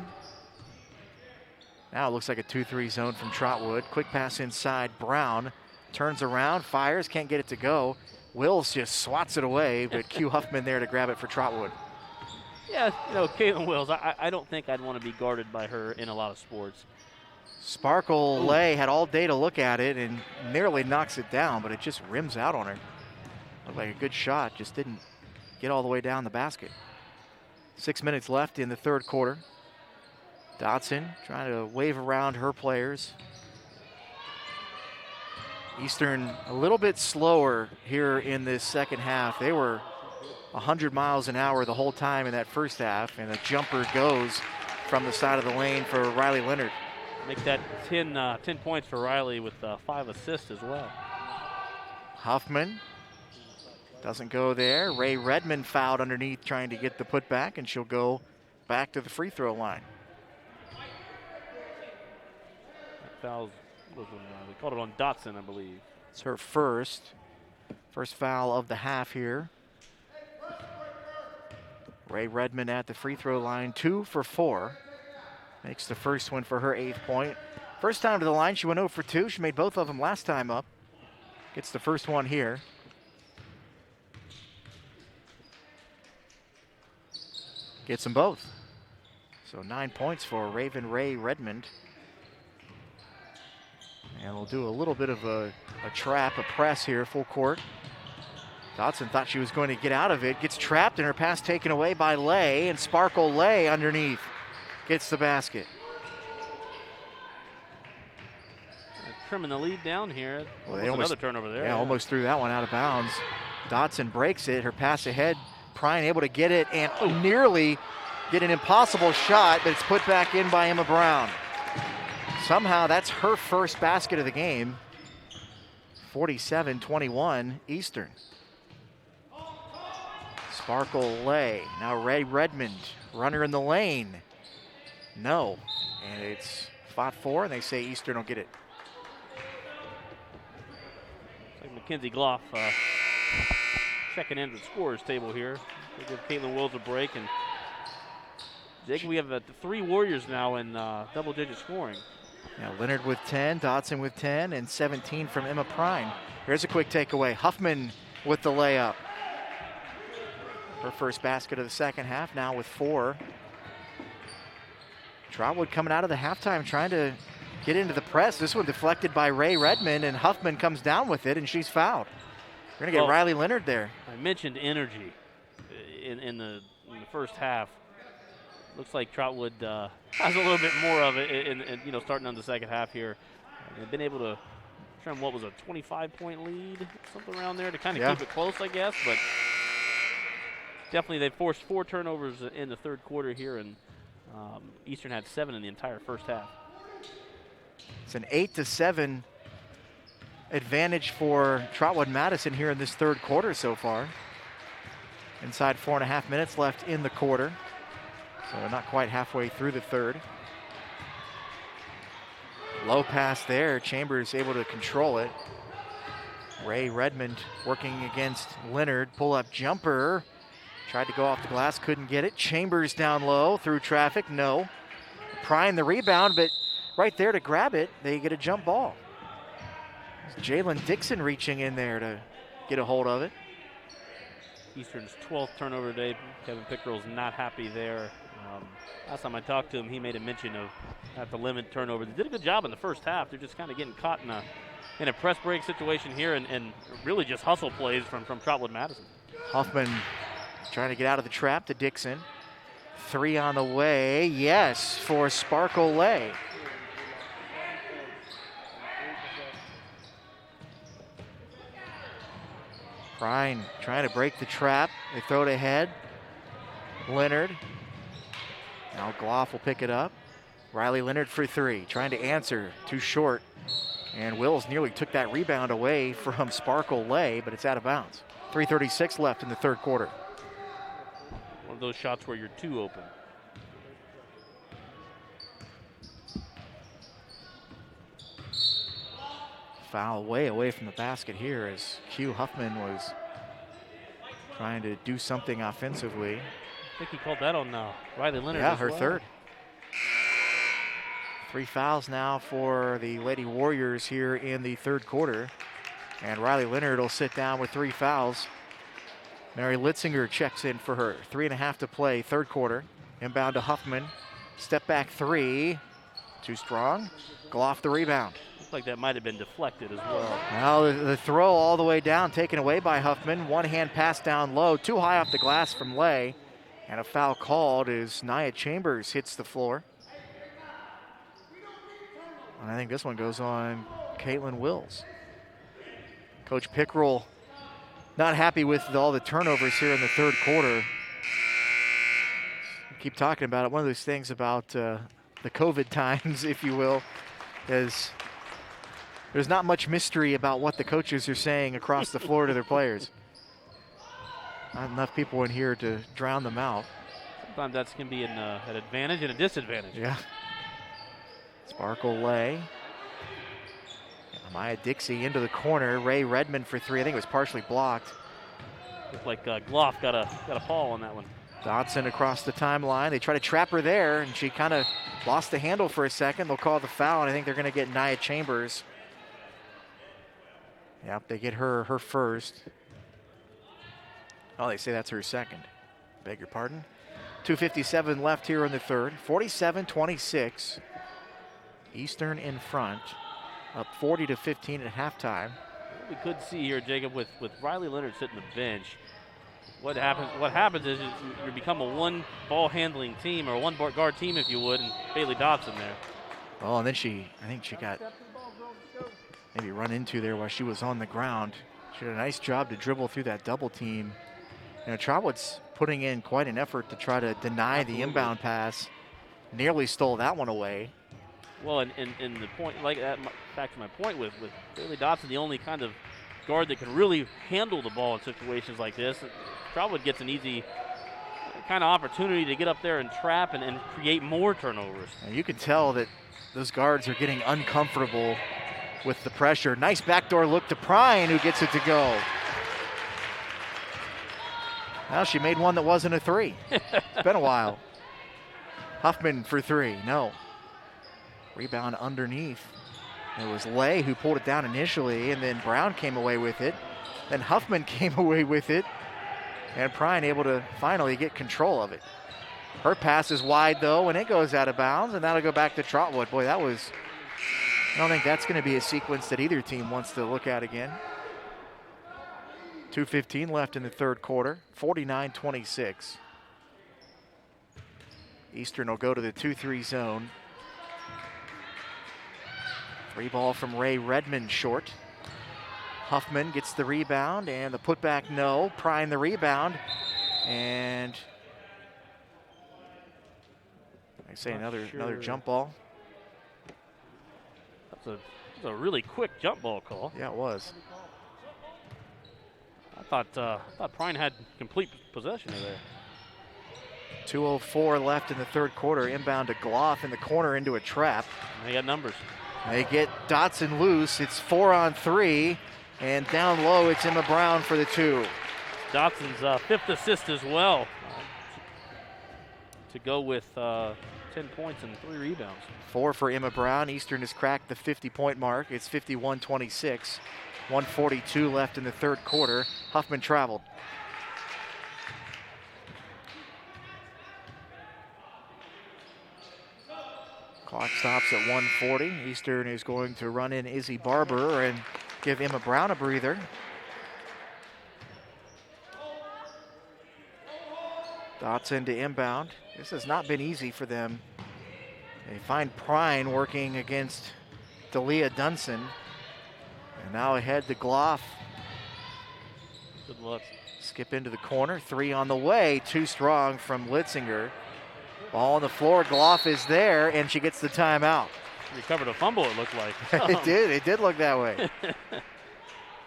Now it looks like a 2-3 zone from Trotwood. Quick pass inside. Brown turns around, fires, can't get it to go. Wills just swats it away, but Q Huffman there to grab it for Trotwood. Yeah, you know, Caitlyn Wills, I don't think I'd want to be guarded by her in a lot of sports. Sparkle Lay had all day to look at it and nearly knocks it down, but it just rims out on her. Looked like a good shot, just didn't get all the way down the basket. 6 minutes left in the third quarter. Dotson trying to wave around her players. Eastern a little bit slower here in this second half. They were 100 miles an hour the whole time in that first half, and the jumper goes from the side of the lane for Riley Leonard. Make that 10 points for Riley with 5 assists as well. Huffman doesn't go there. Ray Redmond fouled underneath trying to get the putback, and she'll go back to the free throw line. That foul was they called it on Dotson, I believe. It's her first foul of the half here. Ray Redmond at the free throw line, 2 for 4. Makes the first one for her 8th point. First time to the line, she went 0 for 2. She made both of them last time up. Gets the first one here. Gets them both. So 9 points for Raven Ray Redmond. And we'll do a little bit of a trap, a press here, full court. Dotson thought she was going to get out of it. Gets trapped and her pass taken away by Lay, and Sparkle Lay underneath gets the basket. Trimming the lead down here. Well, they almost, another turnover there. Yeah, almost threw that one out of bounds. Dotson breaks it. Her pass ahead. Prine able to get it and nearly get an impossible shot, but it's put back in by Emma Brown. Somehow that's her first basket of the game. 47-21 Eastern. Sparkle Lay. Now Ray Redmond. Runner in the lane. No. And it's fought for, and they say Eastern will get it. Like Mackenzie Gloff checking into the scorer's table here. They give Caitlyn Wills a break, and Jake, we have 3 Warriors now in double-digit scoring. Now Leonard with 10, Dotson with 10, and 17 from Emma Prine. Here's a quick takeaway. Huffman with the layup. Her first basket of the second half, now with 4. Trotwood coming out of the halftime trying to get into the press. This one deflected by Ray Redmond, and Huffman comes down with it, and she's fouled. We're going to get Riley Leonard there. I mentioned energy in the first half. Looks like Trotwood has a little bit more of it, in starting on the second half here. They've been able to trim what was a 25-point lead, something around there, to kind of keep it close, I guess. But definitely they forced 4 turnovers in the third quarter here, and Eastern had 7 in the entire first half. It's an 8-7 advantage for Trotwood Madison here in this third quarter so far. Inside 4.5 minutes left in the quarter. So not quite halfway through the third. Low pass there. Chambers able to control it. Ray Redmond working against Leonard. Pull-up jumper. Tried to go off the glass, couldn't get it. Chambers down low through traffic, no. Prine the rebound, but right there to grab it, they get a jump ball. Jalen Dixon reaching in there to get a hold of it. Eastern's 12th turnover today. Kevin Pickrell's not happy there. Last time I talked to him, he made a mention of at the limit turnover. They did a good job in the first half. They're just kind of getting caught in a press break situation here, and really just hustle plays from Trotwood Madison. Huffman trying to get out of the trap to Dixon. 3 on the way, yes, for Sparkle Lay. Prine trying to break the trap. They throw it ahead. Leonard. Now Gloff will pick it up. Riley Leonard for 3, trying to answer, too short. And Wills nearly took that rebound away from Sparkle Lay, but it's out of bounds. 3:36 left in the third quarter. One of those shots where you're too open. Foul way away from the basket here as Q Huffman was trying to do something offensively. I think he called that on Riley Leonard. Yeah, as her well. third. 3 fouls now for the Lady Warriors here in the third quarter. And Riley Leonard will sit down with 3 fouls. Mary Litzinger checks in for her. 3.5 to play, third quarter. Inbound to Huffman. Step back 3. Too strong. Gloff the rebound. Looks like that might have been deflected as well. Now the throw all the way down, taken away by Huffman. One hand pass down low, too high off the glass from Lay. And a foul called as Nia Chambers hits the floor. And I think this one goes on Caitlyn Wills. Coach Pickrell not happy with all the turnovers here in the third quarter. Keep talking about it. One of those things about the COVID times, if you will, as there's not much mystery about what the coaches are saying across the floor to their players. Not enough people in here to drown them out. Sometimes that's can be an advantage and a disadvantage. Yeah. Sparkle Lay. Maya Dixie into the corner. Ray Redmond for three. I think it was partially blocked. Looked like Gloff got a fall on that one. Dotson across the timeline. They try to trap her there, and she kind of lost the handle for a second. They'll call the foul, and I think they're going to get Nia Chambers. Yep, they get her first. Oh, they say that's her second. Beg your pardon. 2:57 left here in the third. 47-26. Eastern in front. Up 40-15 at halftime. What we could see here, Jacob, with Riley Leonard sitting the bench, what happens is you become a one ball handling team, or a one guard team, if you would, and Bailey Dotson there. Oh, and then I think she got maybe run into there while she was on the ground. She did a nice job to dribble through that double team. You know, Trotwood's putting in quite an effort to try to deny the inbound pass. Nearly stole that one away. Well, and the point, like that, back to my point with Bailey Dotson, the only kind of guard that can really handle the ball in situations like this. Trotwood gets an easy kind of opportunity to get up there and trap and create more turnovers. And you can tell that those guards are getting uncomfortable with the pressure. Nice backdoor look to Prine, who gets it to go. Well, she made one that wasn't a three. It's been a while. Huffman for three, no. Rebound underneath. It was Lay who pulled it down initially, and then Brown came away with it. Then Huffman came away with it, and Prine able to finally get control of it. Her pass is wide, though, and it goes out of bounds, and that'll go back to Trotwood. Boy, I don't think that's going to be a sequence that either team wants to look at again. 2:15 left in the third quarter, 49-26. Eastern will go to the 2-3 zone. Free ball from Ray Redmond short. Huffman gets the rebound, and the putback, no. Prine the rebound, and I say another jump ball. That's a really quick jump ball call. Yeah, it was. I thought Prine had complete possession of there. 2:04 left in the third quarter. Inbound to Gloff in the corner into a trap. They got numbers. They get Dotson loose. It's 4-on-3, and down low it's Emma Brown for the two. Dotson's fifth assist as well, to go with 10 points and 3 rebounds. 4 for Emma Brown. Eastern has cracked the 50-point mark. It's 51-26. 1:42 left in the third quarter. Huffman traveled. Clock stops at 1:40. Eastern is going to run in Izzy Barber and give Emma Brown a breather. Dotson to inbound. This has not been easy for them. They find Prine working against Dalia Dunson. And now ahead to Gloff. Good luck. Skip into the corner. 3 on the way. Too strong from Litzinger. Ball on the floor. Gloff is there, and she gets the timeout. Recovered a fumble, it looked like. It did. It did look that way.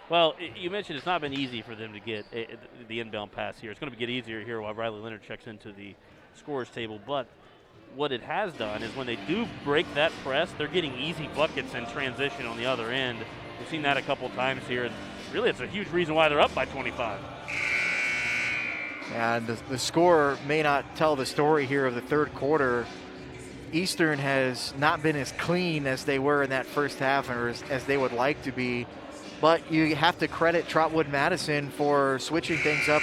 Well, you mentioned it's not been easy for them to get the inbound pass here. It's going to get easier here while Riley Leonard checks into the scorer's table. But what it has done is when they do break that press, they're getting easy buckets in transition on the other end. We've seen that a couple times here, and really it's a huge reason why they're up by 25. And the score may not tell the story here of the third quarter. Eastern has not been as clean as they were in that first half, or as they would like to be. But you have to credit Trotwood Madison for switching things up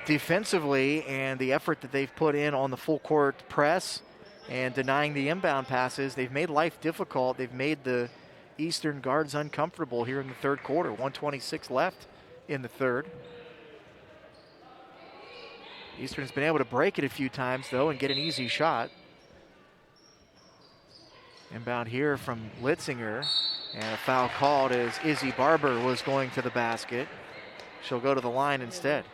defensively and the effort that they've put in on the full court press and denying the inbound passes. They've made life difficult. They've made the Eastern guards uncomfortable here in the third quarter. 1:26 left in the third. Eastern's been able to break it a few times, though, and get an easy shot. Inbound here from Litzinger, and a foul called as Izzy Barber was going to the basket. She'll go to the line instead.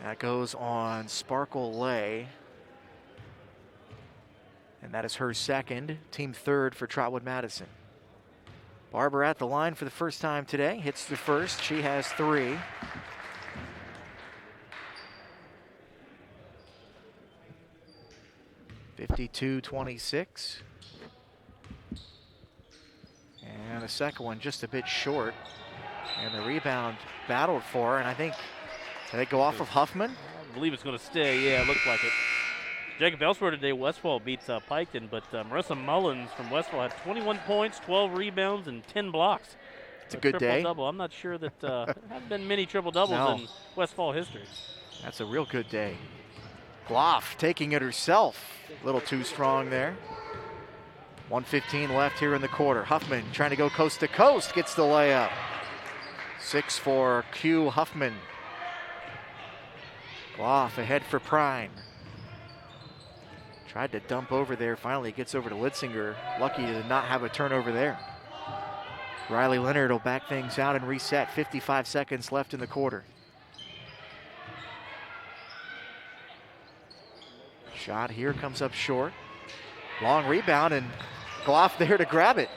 That goes on Sparkle Lay. and that is her second, team third for Trotwood Madison. Barber at the line for the first time today, hits the first. She has 3. (52-26). And the second one just a bit short. And the rebound battled for her, and I think, did it go off of Huffman? I believe it's going to stay. Yeah, it looks like it. Jacob, elsewhere today, Westfall beats Piketon, but Marissa Mullins from Westfall had 21 points, 12 rebounds, and 10 blocks. It's a good day. Triple-double. I'm not sure that there haven't been many triple-doubles in Westfall history. That's a real good day. Gloff taking it herself. A little too strong there. 1:15 left here in the quarter. Huffman trying to go coast to coast, gets the layup. 6 for Q Huffman. Gloff ahead for Prine. Tried to dump over there, finally gets over to Litzinger. Lucky to not have a turnover there. Riley Leonard will back things out and reset. 55 seconds left in the quarter. Shot here comes up short. Long rebound, and Gloff there to grab it.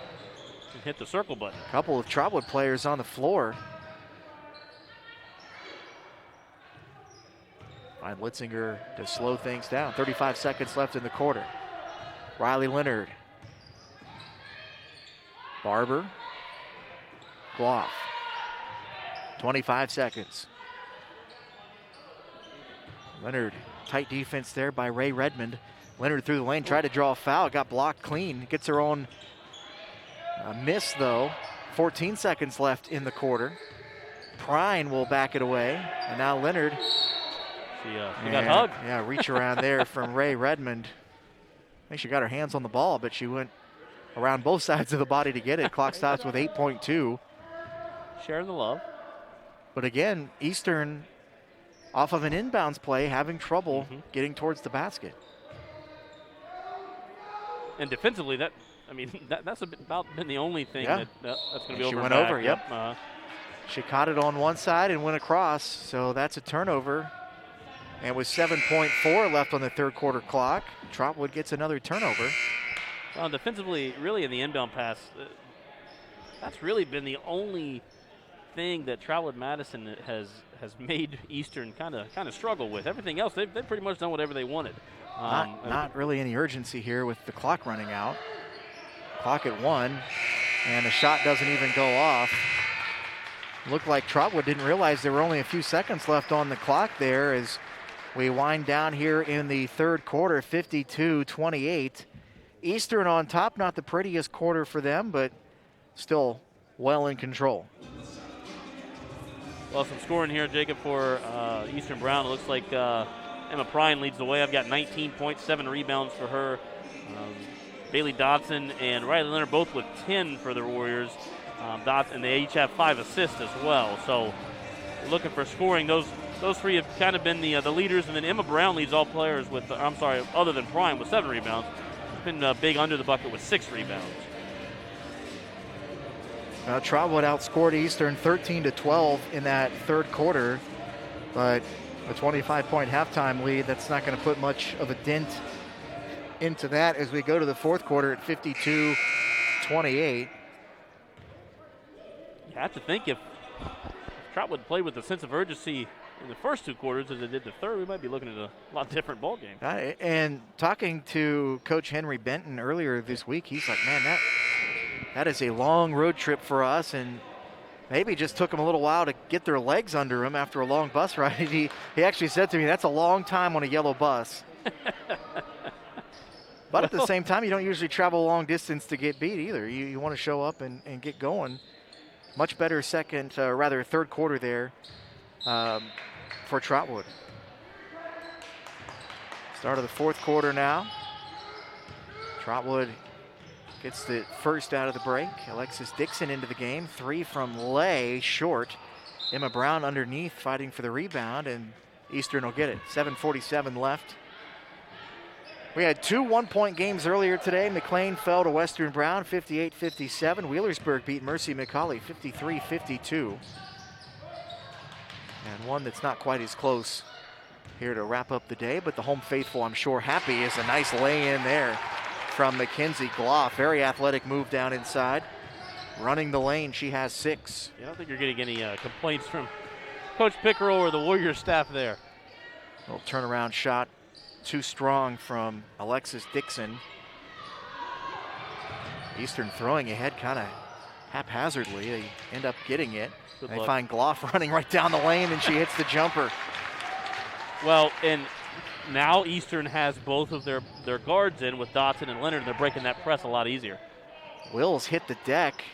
Hit the circle button. A couple of Trotwood players on the floor. Find Litzinger to slow things down. 35 seconds left in the quarter. Riley Leonard. Barber. Gloff. 25 seconds. Leonard, tight defense there by Ray Redmond. Leonard through the lane, tried to draw a foul, got blocked clean. Gets her own miss though. 14 seconds left in the quarter. Prine will back it away, and now Leonard. She got hugged. Yeah, reach around there from Ray Redmond. I think she got her hands on the ball, but she went around both sides of the body to get it. Clock stops with 8.2. Sharing the love. But again, Eastern off of an inbounds play, having trouble getting towards the basket. And defensively, that's about been the only thing that's going to be over. She went over, yep. She caught it on one side and went across, so that's a turnover. And with 7.4 left on the third quarter clock, Trotwood gets another turnover. Well, defensively, really in the inbound pass, that's really been the only thing that Trotwood Madison has made Eastern kind of struggle with. Everything else, they've pretty much done whatever they wanted. Not really any urgency here with the clock running out. Clock at 1, and the shot doesn't even go off. Looked like Trotwood didn't realize there were only a few seconds left on the clock there as we wind down here in the third quarter, 52-28. Eastern on top, not the prettiest quarter for them, but still well in control. Well, some scoring here, Jacob, for Eastern Brown. It looks like Emma Prine leads the way. I've got 19.7 rebounds for her. Bailey Dodson and Riley Leonard both with 10 for the Warriors. And they each have 5 assists as well. So looking for scoring. Those three have kind of been the leaders, and then Emma Brown leads all players with, other than Prime with 7 rebounds. Been big under the bucket with 6 rebounds. Trotwood outscored Eastern 13-12 in that third quarter, but a 25-point halftime lead, that's not going to put much of a dent into that as we go to the fourth quarter at 52-28. You have to think if Trotwood played with a sense of urgency in the first 2 quarters as they did the third, we might be looking at a lot different ball game. And talking to Coach Henry Benton earlier this week, he's like, man, that is a long road trip for us, and maybe just took them a little while to get their legs under them after a long bus ride. He actually said to me, that's a long time on a yellow bus. But at the same time, you don't usually travel a long distance to get beat either. You want to show up and get going. Much better third quarter there for Trotwood. Start of the fourth quarter now. Trotwood gets the first out of the break. Alexis Dixon into the game. 3 from Lay, short. Emma Brown underneath fighting for the rebound, and Eastern will get it. 7:47 left. We had 2 one-point games earlier today. McLean fell to Western Brown, 58-57. Wheelersburg beat Mercy McCauley, 53-52. And one that's not quite as close here to wrap up the day, but the home faithful, I'm sure, happy, is a nice lay-in there from Mackenzie Gloff. Very athletic move down inside. Running the lane, she has 6. Yeah, I don't think you're getting any complaints from Coach Pickerel or the Warriors staff there. Little turnaround shot, too strong from Alexis Dixon. Eastern throwing ahead kind of haphazardly. They end up getting it. They find Gloff running right down the lane, and she hits the jumper. Well, and now Eastern has both of their guards in with Dotson and Leonard, and they're breaking that press a lot easier. Wills hit the deck.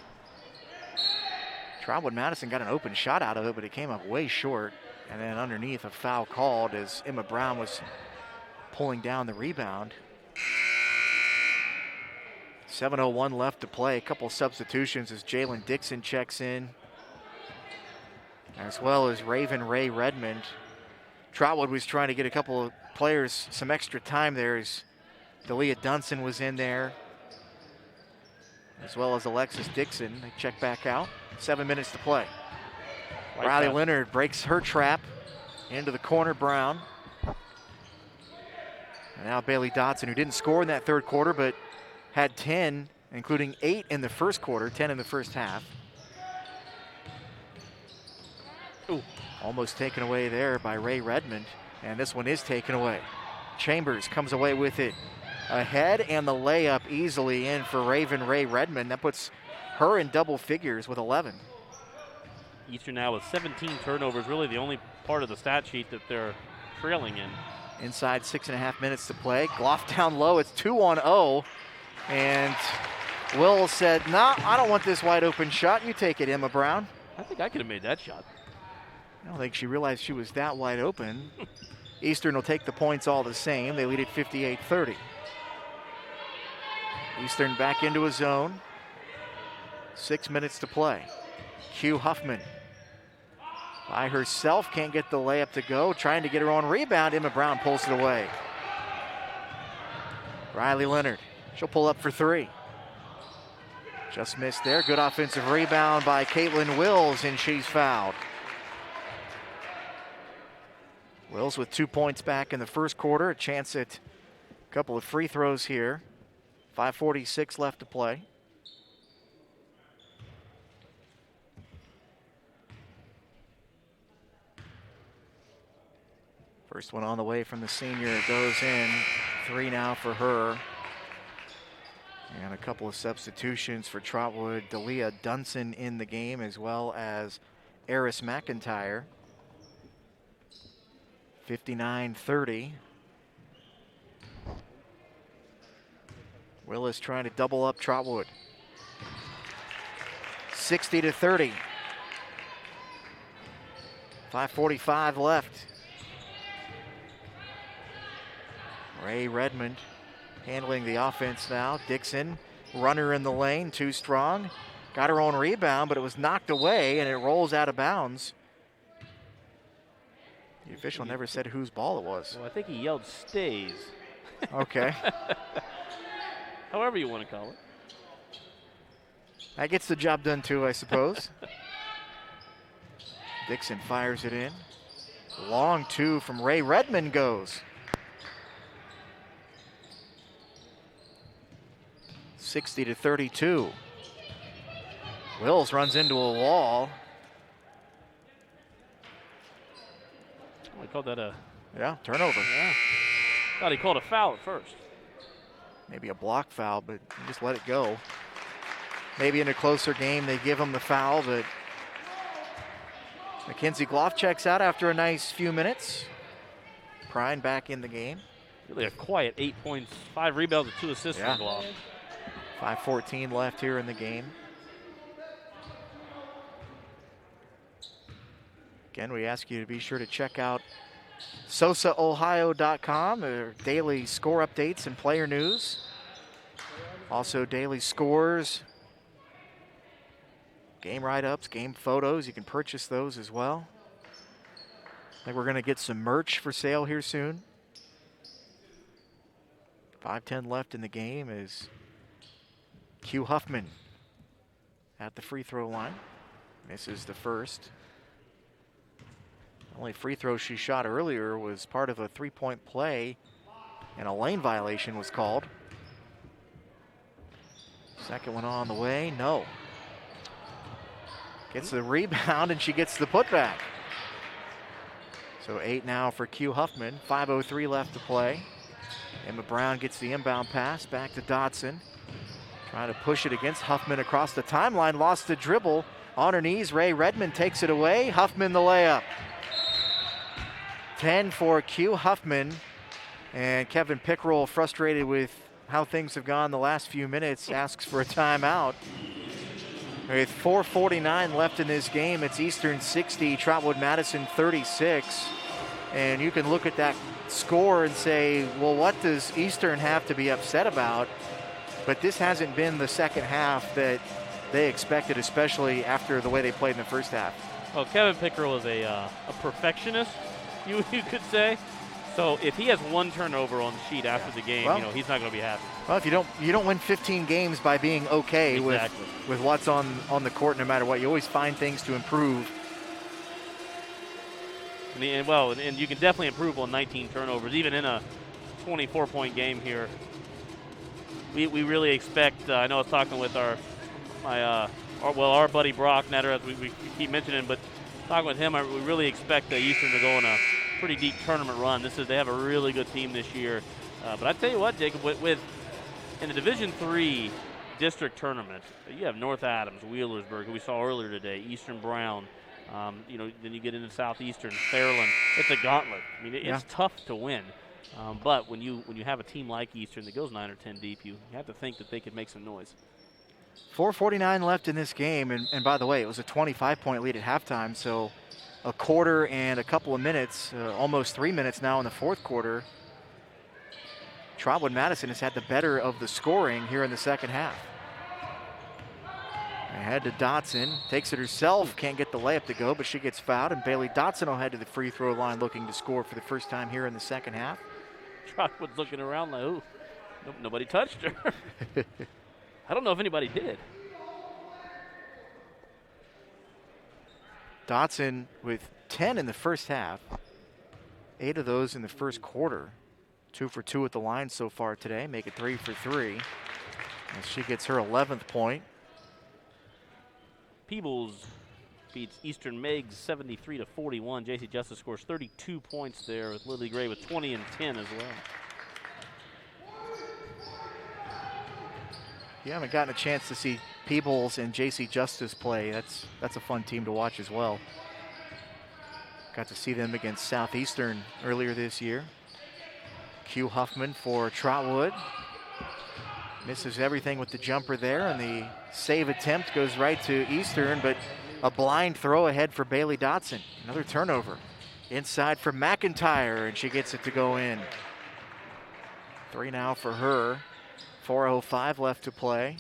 Trotwood Madison got an open shot out of it, but it came up way short. And then underneath, a foul called as Emma Brown was pulling down the rebound. 7:01 left to play. A couple substitutions as Jalen Dixon checks in, as well as Raven Ray Redmond. Trotwood was trying to get a couple of players some extra time there as Delia Dunson was in there, as well as Alexis Dixon. They check back out. 7 minutes to play. Riley Leonard breaks her trap into the corner. Brown. And now Bailey Dotson, who didn't score in that third quarter, but had 10, including 8 in the first quarter, 10 in the first half. Ooh, almost taken away there by Ray Redmond, and this one is taken away. Chambers comes away with it ahead, and the layup easily in for Raven Ray Redmond. That puts her in double figures with 11. Eastern now with 17 turnovers, really the only part of the stat sheet that they're trailing in. Inside 6.5 minutes to play. Gloff down low, it's 2-on-0. And Will said, nah, I don't want this wide open shot. You take it, Emma Brown. I think I could have made that shot. I don't think she realized she was that wide open. Eastern will take the points all the same. They lead at 58-30. Eastern back into a zone. 6 minutes to play. Q Huffman by herself, can't get the layup to go. Trying to get her own rebound. Emma Brown pulls it away. Riley Leonard, she'll pull up for 3. Just missed there. Good offensive rebound by Caitlyn Wills, and she's fouled. Wills with 2 points back in the first quarter. A chance at a couple of free throws here. 5:46 left to play. First one on the way from the senior goes in. 3 now for her. And a couple of substitutions for Trotwood. Delia Dunson in the game, as well as Eris McIntyre. 59-30. Willis trying to double up Trotwood. 60-30. 5:45 left. Ray Redmond handling the offense now. Dixon, runner in the lane, too strong. Got her own rebound, but it was knocked away, and it rolls out of bounds. The official never said whose ball it was. Well, I think he yelled stays. Okay. However you want to call it. That gets the job done too, I suppose. Dixon fires it in. Long 2 from Ray Redmond goes. 60-32. Wills runs into a wall. I called that a turnover. Yeah. Thought he called a foul at first. Maybe a block foul, but just let it go. Maybe in a closer game they give him the foul, but Mackenzie Gloff checks out after a nice few minutes. Prine back in the game. Really a quiet 8 points, 5 rebounds, and 2 assists from Gloff. 5:14 left here in the game. Again, we ask you to be sure to check out SosaOhio.com, their daily score updates and player news. Also daily scores, game write-ups, game photos. You can purchase those as well. I think we're going to get some merch for sale here soon. 5:10 left in the game is Q Huffman at the free throw line. Misses the first. The only free throw she shot earlier was part of a 3-point play, and a lane violation was called. Second one on the way, no. Gets the rebound and she gets the putback. So 8 now for Q Huffman, 5:03 left to play. Emma Brown gets the inbound pass back to Dotson. Trying to push it against Huffman across the timeline, lost the dribble. On her knees, Ray Redmond takes it away. Huffman the layup. 10 for Q Huffman. And Kevin Pickrell, frustrated with how things have gone the last few minutes, asks for a timeout. With 4:49 left in this game, it's Eastern 60, Trotwood Madison 36. And you can look at that score and say, well, what does Eastern have to be upset about? But this hasn't been the second half that they expected, especially after the way they played in the first half. Well, Kevin Pickrell is a perfectionist, you could say. So if he has one turnover on the sheet after the game, well, he's not going to be happy. Well, if you don't win 15 games by being okay exactly. with what's on the court, no matter what, you always find things to improve. And you can definitely improve on 19 turnovers, even in a 24-point game here. We really expect. I know I was talking with our buddy Brock Netter, as we keep mentioning, but talking with him, we really expect Eastern to go on a pretty deep tournament run. They have a really good team this year. But I tell you what, Jacob, in the Division III district tournament, you have North Adams, Wheelersburg, who we saw earlier today, Eastern Brown. Then you get into Southeastern, Fairland. It's a gauntlet. I mean, it's tough to win. But when you have a team like Eastern that goes 9 or 10 deep, you have to think that they could make some noise. 4:49 left in this game, and by the way, it was a 25-point lead at halftime, so a quarter and a couple of minutes, almost 3 minutes now in the fourth quarter. Trotwood Madison has had the better of the scoring here in the second half. Ahead to Dotson, takes it herself, can't get the layup to go, but she gets fouled, and Bailey Dotson will head to the free throw line looking to score for the first time here in the second half. Trotwood's looking around like, ooh, nobody touched her. I don't know if anybody did. Dotson with 10 in the first half, 8 of those in the first quarter. 2 for 2 at the line so far today, make it 3 for 3. As she gets her 11th point. Peebles beats Eastern Meigs 73-41. JC Justice scores 32 points there, with Lily Gray with 20 and 10 as well. You haven't gotten a chance to see Peebles and JC Justice play. That's a fun team to watch as well. Got to see them against Southeastern earlier this year. Q Huffman for Trotwood. Misses everything with the jumper there, and the save attempt goes right to Eastern, but a blind throw ahead for Bailey Dotson. Another turnover. Inside for McIntyre, and she gets it to go in. 3 now for her. 4:05 left to play.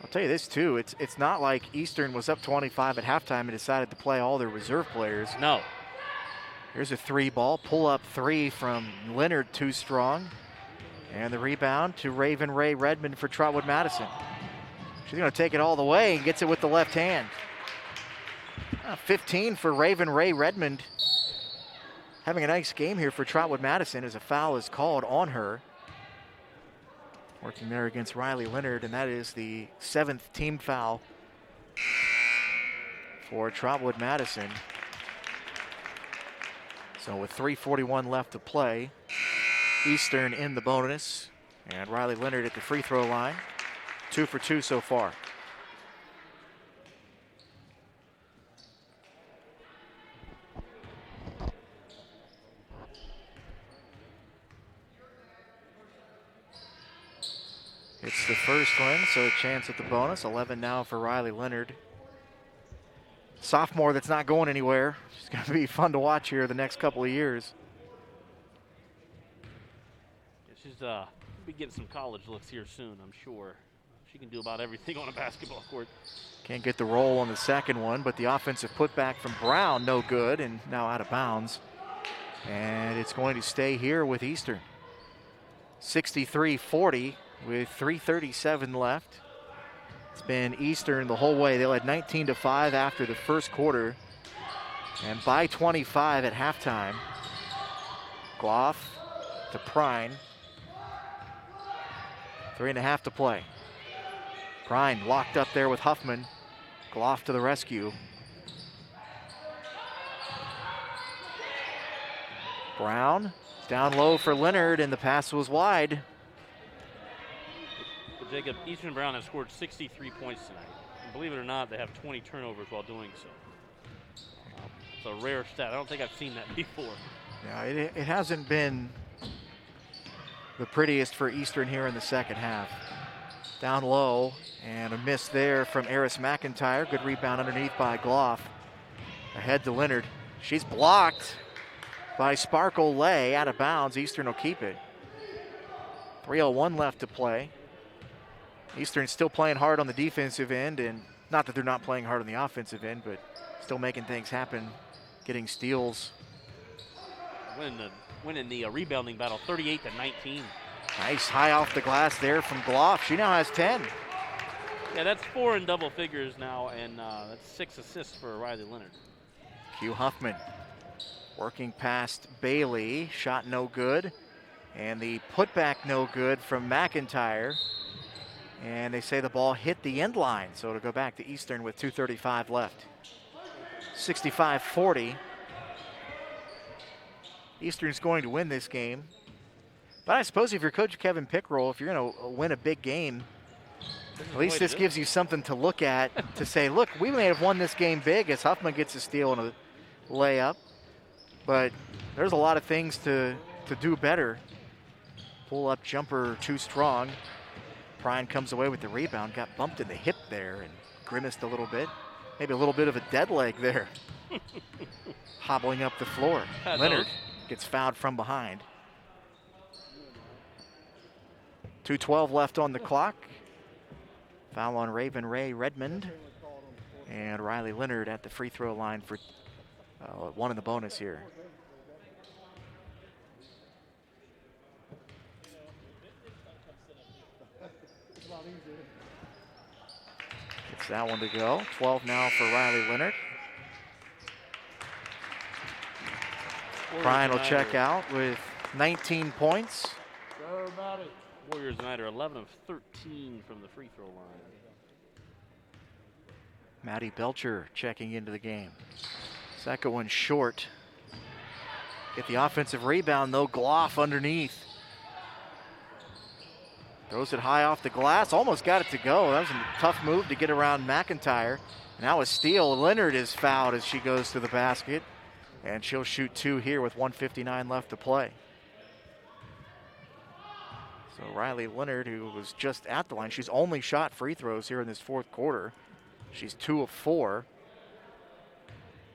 I'll tell you this too, it's not like Eastern was up 25 at halftime and decided to play all their reserve players. No. Here's a 3 ball, pull up 3 from Leonard, too strong. And the rebound to Raven Ray Redmond for Trotwood Madison. She's going to take it all the way and gets it with the left hand. 15 for Raven Ray Redmond. Having a nice game here for Trotwood Madison as a foul is called on her. Working there against Riley Leonard, and that is the 7th team foul for Trotwood Madison. So with 3:41 left to play, Eastern in the bonus, and Riley Leonard at the free throw line. 2 for 2 so far. It's the first one, so a chance at the bonus. 11 now for Riley Leonard. Sophomore that's not going anywhere. She's going to be fun to watch here the next couple of years. She's be getting some college looks here soon, I'm sure. She can do about everything on a basketball court. Can't get the roll on the second one, but the offensive putback from Brown, no good, and now out of bounds. And it's going to stay here with Eastern. 63-40 with 3:37 left. It's been Eastern the whole way. They led 19-5 after the first quarter, and by 25 at halftime. Goff to Prine. 3.5 to play. Prine locked up there with Huffman. Gloff to the rescue. Brown down low for Leonard, and the pass was wide. But Jacob, Eastern Brown has scored 63 points tonight. And believe it or not, they have 20 turnovers while doing so. It's a rare stat. I don't think I've seen that before. Yeah, it hasn't been the prettiest for Eastern here in the second half. Down low, and a miss there from Eris McIntyre. Good rebound underneath by Gloff. Ahead to Leonard. She's blocked by Sparkle Lay, out of bounds. Eastern will keep it. 3:01 left to play. Eastern still playing hard on the defensive end, and not that they're not playing hard on the offensive end, but still making things happen, getting steals. Winning the rebounding battle 38-19. Nice high off the glass there from Gloff. She now has 10. Yeah, that's 4 in double figures now, and that's 6 assists for Riley Leonard. Q Huffman working past Bailey. Shot no good. And the putback no good from McIntyre. And they say the ball hit the end line, so it'll go back to Eastern with 2:35 left. 65-40. Eastern's going to win this game. But I suppose if you're Coach Kevin Pickrell, if you're going to win a big game, at least this gives you something to look at to say, look, we may have won this game big as Huffman gets a steal and a layup. But there's a lot of things to do better. Pull up jumper too strong. Prine comes away with the rebound, got bumped in the hip there and grimaced a little bit. Maybe a little bit of a dead leg there. Hobbling up the floor. Leonard gets fouled from behind. 2:12 left on the clock. Foul on Raven Ray Redmond. And Riley Leonard at the free throw line for one in the bonus here. Gets that one to go. 12 now for Riley Leonard. Prine will check out with 19 points. Warriors tonight are 11 of 13 from the free throw line. Maddie Belcher checking into the game. Second one short. Get the offensive rebound though. Gloff underneath. Throws it high off the glass. Almost got it to go. That was a tough move to get around McIntyre. And now a steal. Leonard is fouled as she goes to the basket. And she'll shoot 2 here with 1:59 left to play. So Riley Leonard, who was just at the line, she's only shot free throws here in this fourth quarter. She's 2 of 4.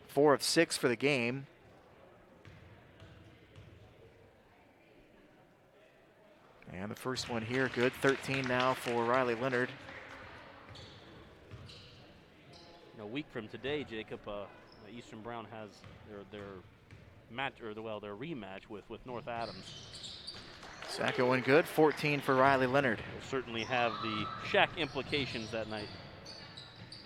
4 of 6 for the game. And the first one here, good. 13 now for Riley Leonard. A week from today, Jacob, Eastern Brown has their match, or their rematch with North Adams. Second one good. 14 for Riley Leonard. Will certainly have the Shaq implications that night.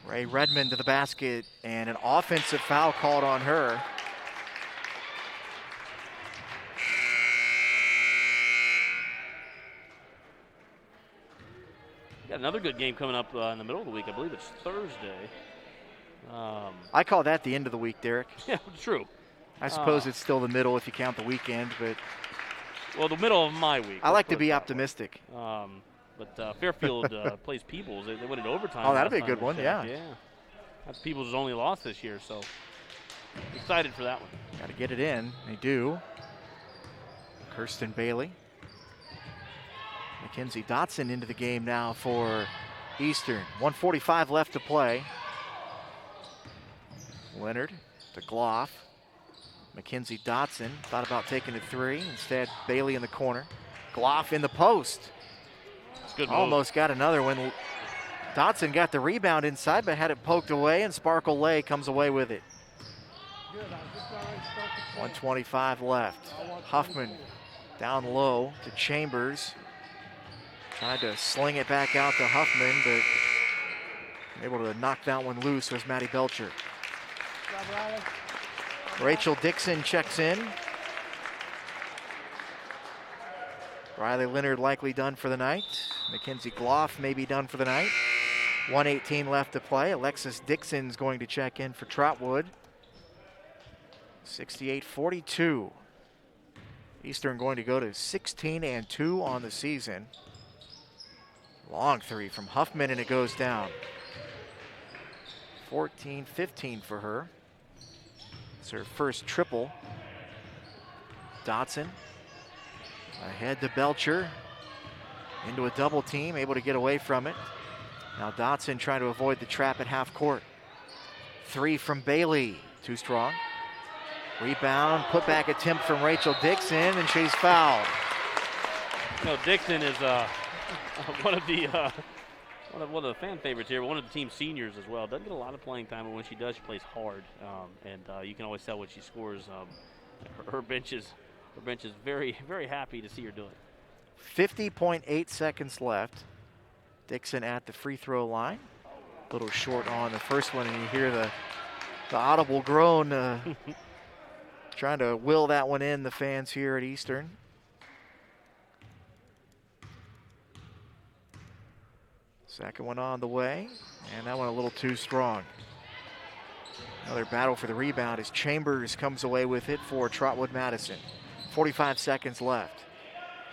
Ray Redmond to the basket, and an offensive foul called on her. Got another good game coming up in the middle of the week. I believe it's Thursday. I call that the end of the week, Derek. Yeah, true. I suppose it's still the middle if you count the weekend, but well, the middle of my week. I like to be optimistic. But Fairfield plays Peoples. They win in overtime. Oh, that'll be a good one, yeah. Yeah. That's Peoples' only loss this year, so excited for that one. Got to get it in. They do. Kirsten Bailey. Mackenzie Dotson into the game now for Eastern. 1:45 left to play. Leonard to Gloff. Mackenzie Dotson thought about taking a 3. Instead, Bailey in the corner. Gloff in the post. Good move. Almost got another one. Dotson got the rebound inside, but had it poked away, and Sparkle Lay comes away with it. 1:25 left. Huffman down low to Chambers. Tried to sling it back out to Huffman, but able to knock that one loose was Maddie Belcher. Rachel Dixon checks in. Riley Leonard likely done for the night. Mackenzie Gloff may be done for the night. 1:18 left to play. Alexis Dixon's going to check in for Trotwood. 68-42. Eastern going to go to 16-2 on the season. Long three from Huffman, and it goes down. 14-15 for her. It's her first triple. Dotson ahead to Belcher. Into a double team, able to get away from it. Now Dotson trying to avoid the trap at half court. Three from Bailey, too strong. Rebound, put back attempt from Rachel Dixon, and she's fouled. You know, Dixon is one of the fan favorites here, one of the team seniors as well. Doesn't get a lot of playing time, but when she does, she plays hard, and you can always tell when she scores. Her bench is very, very happy to see her do it. 50.8 seconds left. Dixon at the free throw line. A little short on the first one, and you hear the audible groan trying to will that one in, the fans here at Eastern. Second one on the way, and that one a little too strong. Another battle for the rebound as Chambers comes away with it for Trotwood Madison. 45 seconds left.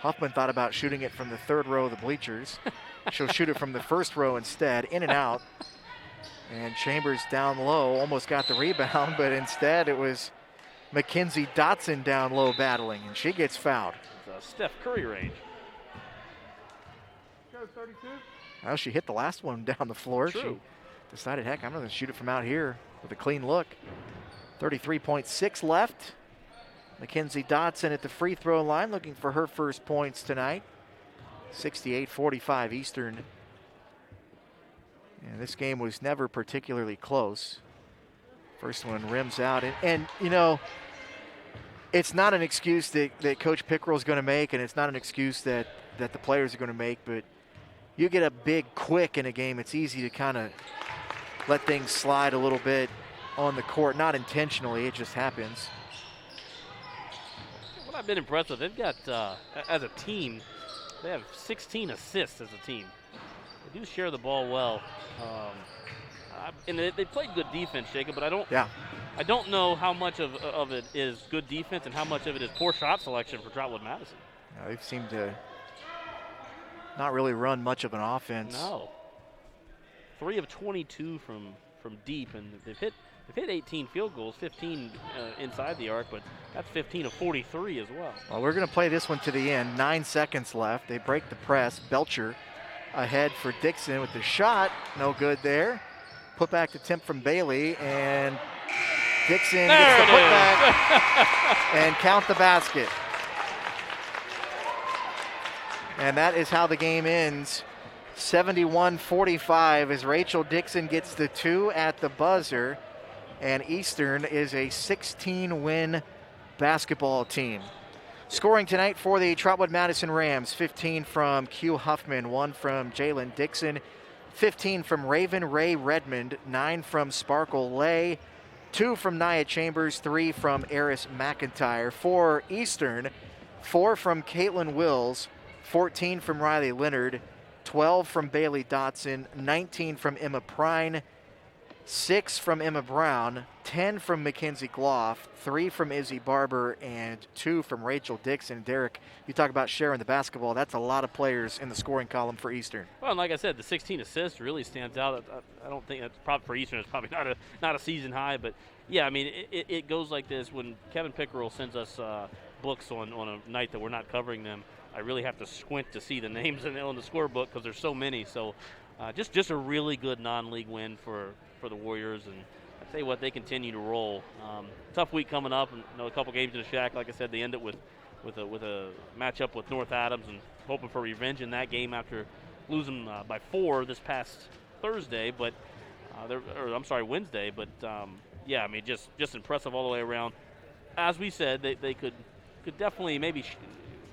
Huffman thought about shooting it from the third row of the bleachers. She'll shoot it from the first row instead, in and out. And Chambers down low, almost got the rebound, but instead it was Mackenzie Dotson down low battling, and she gets fouled. It's Steph Curry range. Well, she hit the last one down the floor. True. She decided, heck, I'm going to shoot it from out here with a clean look. 33.6 left. Mackenzie Dotson at the free throw line looking for her first points tonight. 68-45 Eastern. And this game was never particularly close. First one rims out. And you know, it's not an excuse that Coach Pickrell's going to make, and it's not an excuse that the players are going to make, but you get up big quick in a game, it's easy to kind of let things slide a little bit on the court. Not intentionally, it just happens. What I've been impressed with, they've got, as a team, they have 16 assists as a team. They do share the ball well. And they played good defense, Jacob, but I don't know how much of it is good defense and how much of it is poor shot selection for Trotwood Madison. They've seemed to not really run much of an offense. No. 3 of 22 from deep, and they've hit 18 field goals, 15 inside the arc, but that's 15 of 43 as well. Well, we're going to play this one to the end. 9 seconds left. They break the press. Belcher ahead for Dixon with the shot. No good there. Put back attempt from Bailey, and Dixon gets the putback and count the basket. And that is how the game ends. 71-45 as Rachel Dixon gets the 2 at the buzzer, and Eastern is a 16-win basketball team. Scoring tonight for the Trotwood Madison Rams, 15 from Q Huffman, 1 from Jalen Dixon, 15 from Raven Ray Redmond, 9 from Sparkle Lay, 2 from Nia Chambers, 3 from Eris McIntyre. For Eastern, 4 from Caitlyn Wills, 14 from Riley Leonard, 12 from Bailey Dotson, 19 from Emma Prine, 6 from Emma Brown, 10 from Mackenzie Gloff, 3 from Izzy Barber, and 2 from Rachel Dixon. Derek, you talk about sharing the basketball. That's a lot of players in the scoring column for Eastern. Well, and like I said, the 16 assists really stands out. I don't think that's probably for Eastern. It's probably not a season high, but yeah, I mean, it goes like this. When Kevin Pickerel sends us books on a night that we're not covering them, I really have to squint to see the names in the scorebook because there's so many. So just a really good non-league win for the Warriors, and I tell you what, they continue to roll. Tough week coming up, and a couple games in the shack. Like I said, they end it with a matchup with North Adams, and hoping for revenge in that game after losing by 4 this past Thursday. But Wednesday. But yeah, I mean, just impressive all the way around. As we said, they could definitely maybe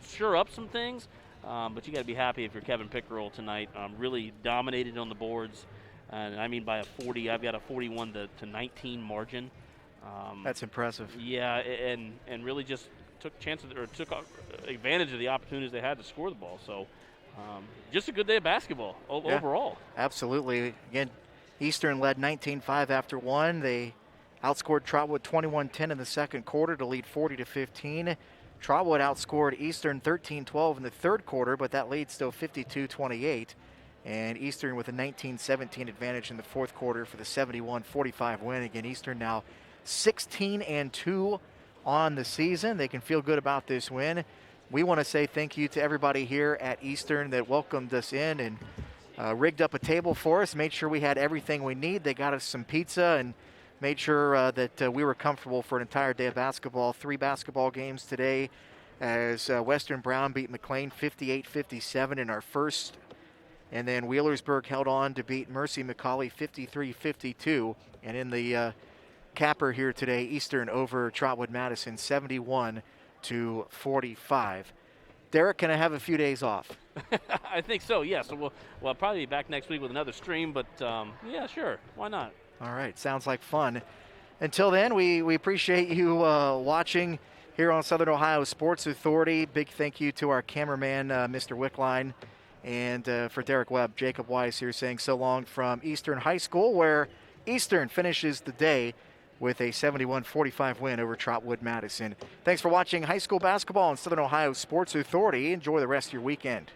sure up some things, but you got to be happy if you're Kevin Pickerel tonight. Really dominated on the boards. And I mean by a 40, I've got a 41 to 19 margin. That's impressive. Yeah, and really just took chances or took advantage of the opportunities they had to score the ball. So just a good day of basketball overall. Absolutely. Again, Eastern led 19-5 after one. They outscored Trotwood 21-10 in the second quarter to lead 40-15. Trotwood outscored Eastern 13-12 in the third quarter, but that lead still 52-28. And Eastern with a 19-17 advantage in the fourth quarter for the 71-45 win. Again, Eastern now 16-2 on the season. They can feel good about this win. We want to say thank you to everybody here at Eastern that welcomed us in and rigged up a table for us, made sure we had everything we need. They got us some pizza and made sure that we were comfortable for an entire day of basketball. 3 basketball games today as Western Brown beat McLean 58-57 in our first. And then Wheelersburg held on to beat Mercy McCauley 53-52. And in the capper here today, Eastern over Trotwood Madison 71-45. Derek, can I have a few days off? I think so, yes. Yeah. So we'll probably be back next week with another stream, but yeah, sure. Why not? All right, sounds like fun. Until then, we appreciate you watching here on Southern Ohio Sports Authority. Big thank you to our cameraman, Mr. Wickline. And for Derek Webb, Jacob Weiss here saying so long from Eastern High School, where Eastern finishes the day with a 71-45 win over Trotwood Madison. Thanks for watching high school basketball on Southern Ohio Sports Authority. Enjoy the rest of your weekend.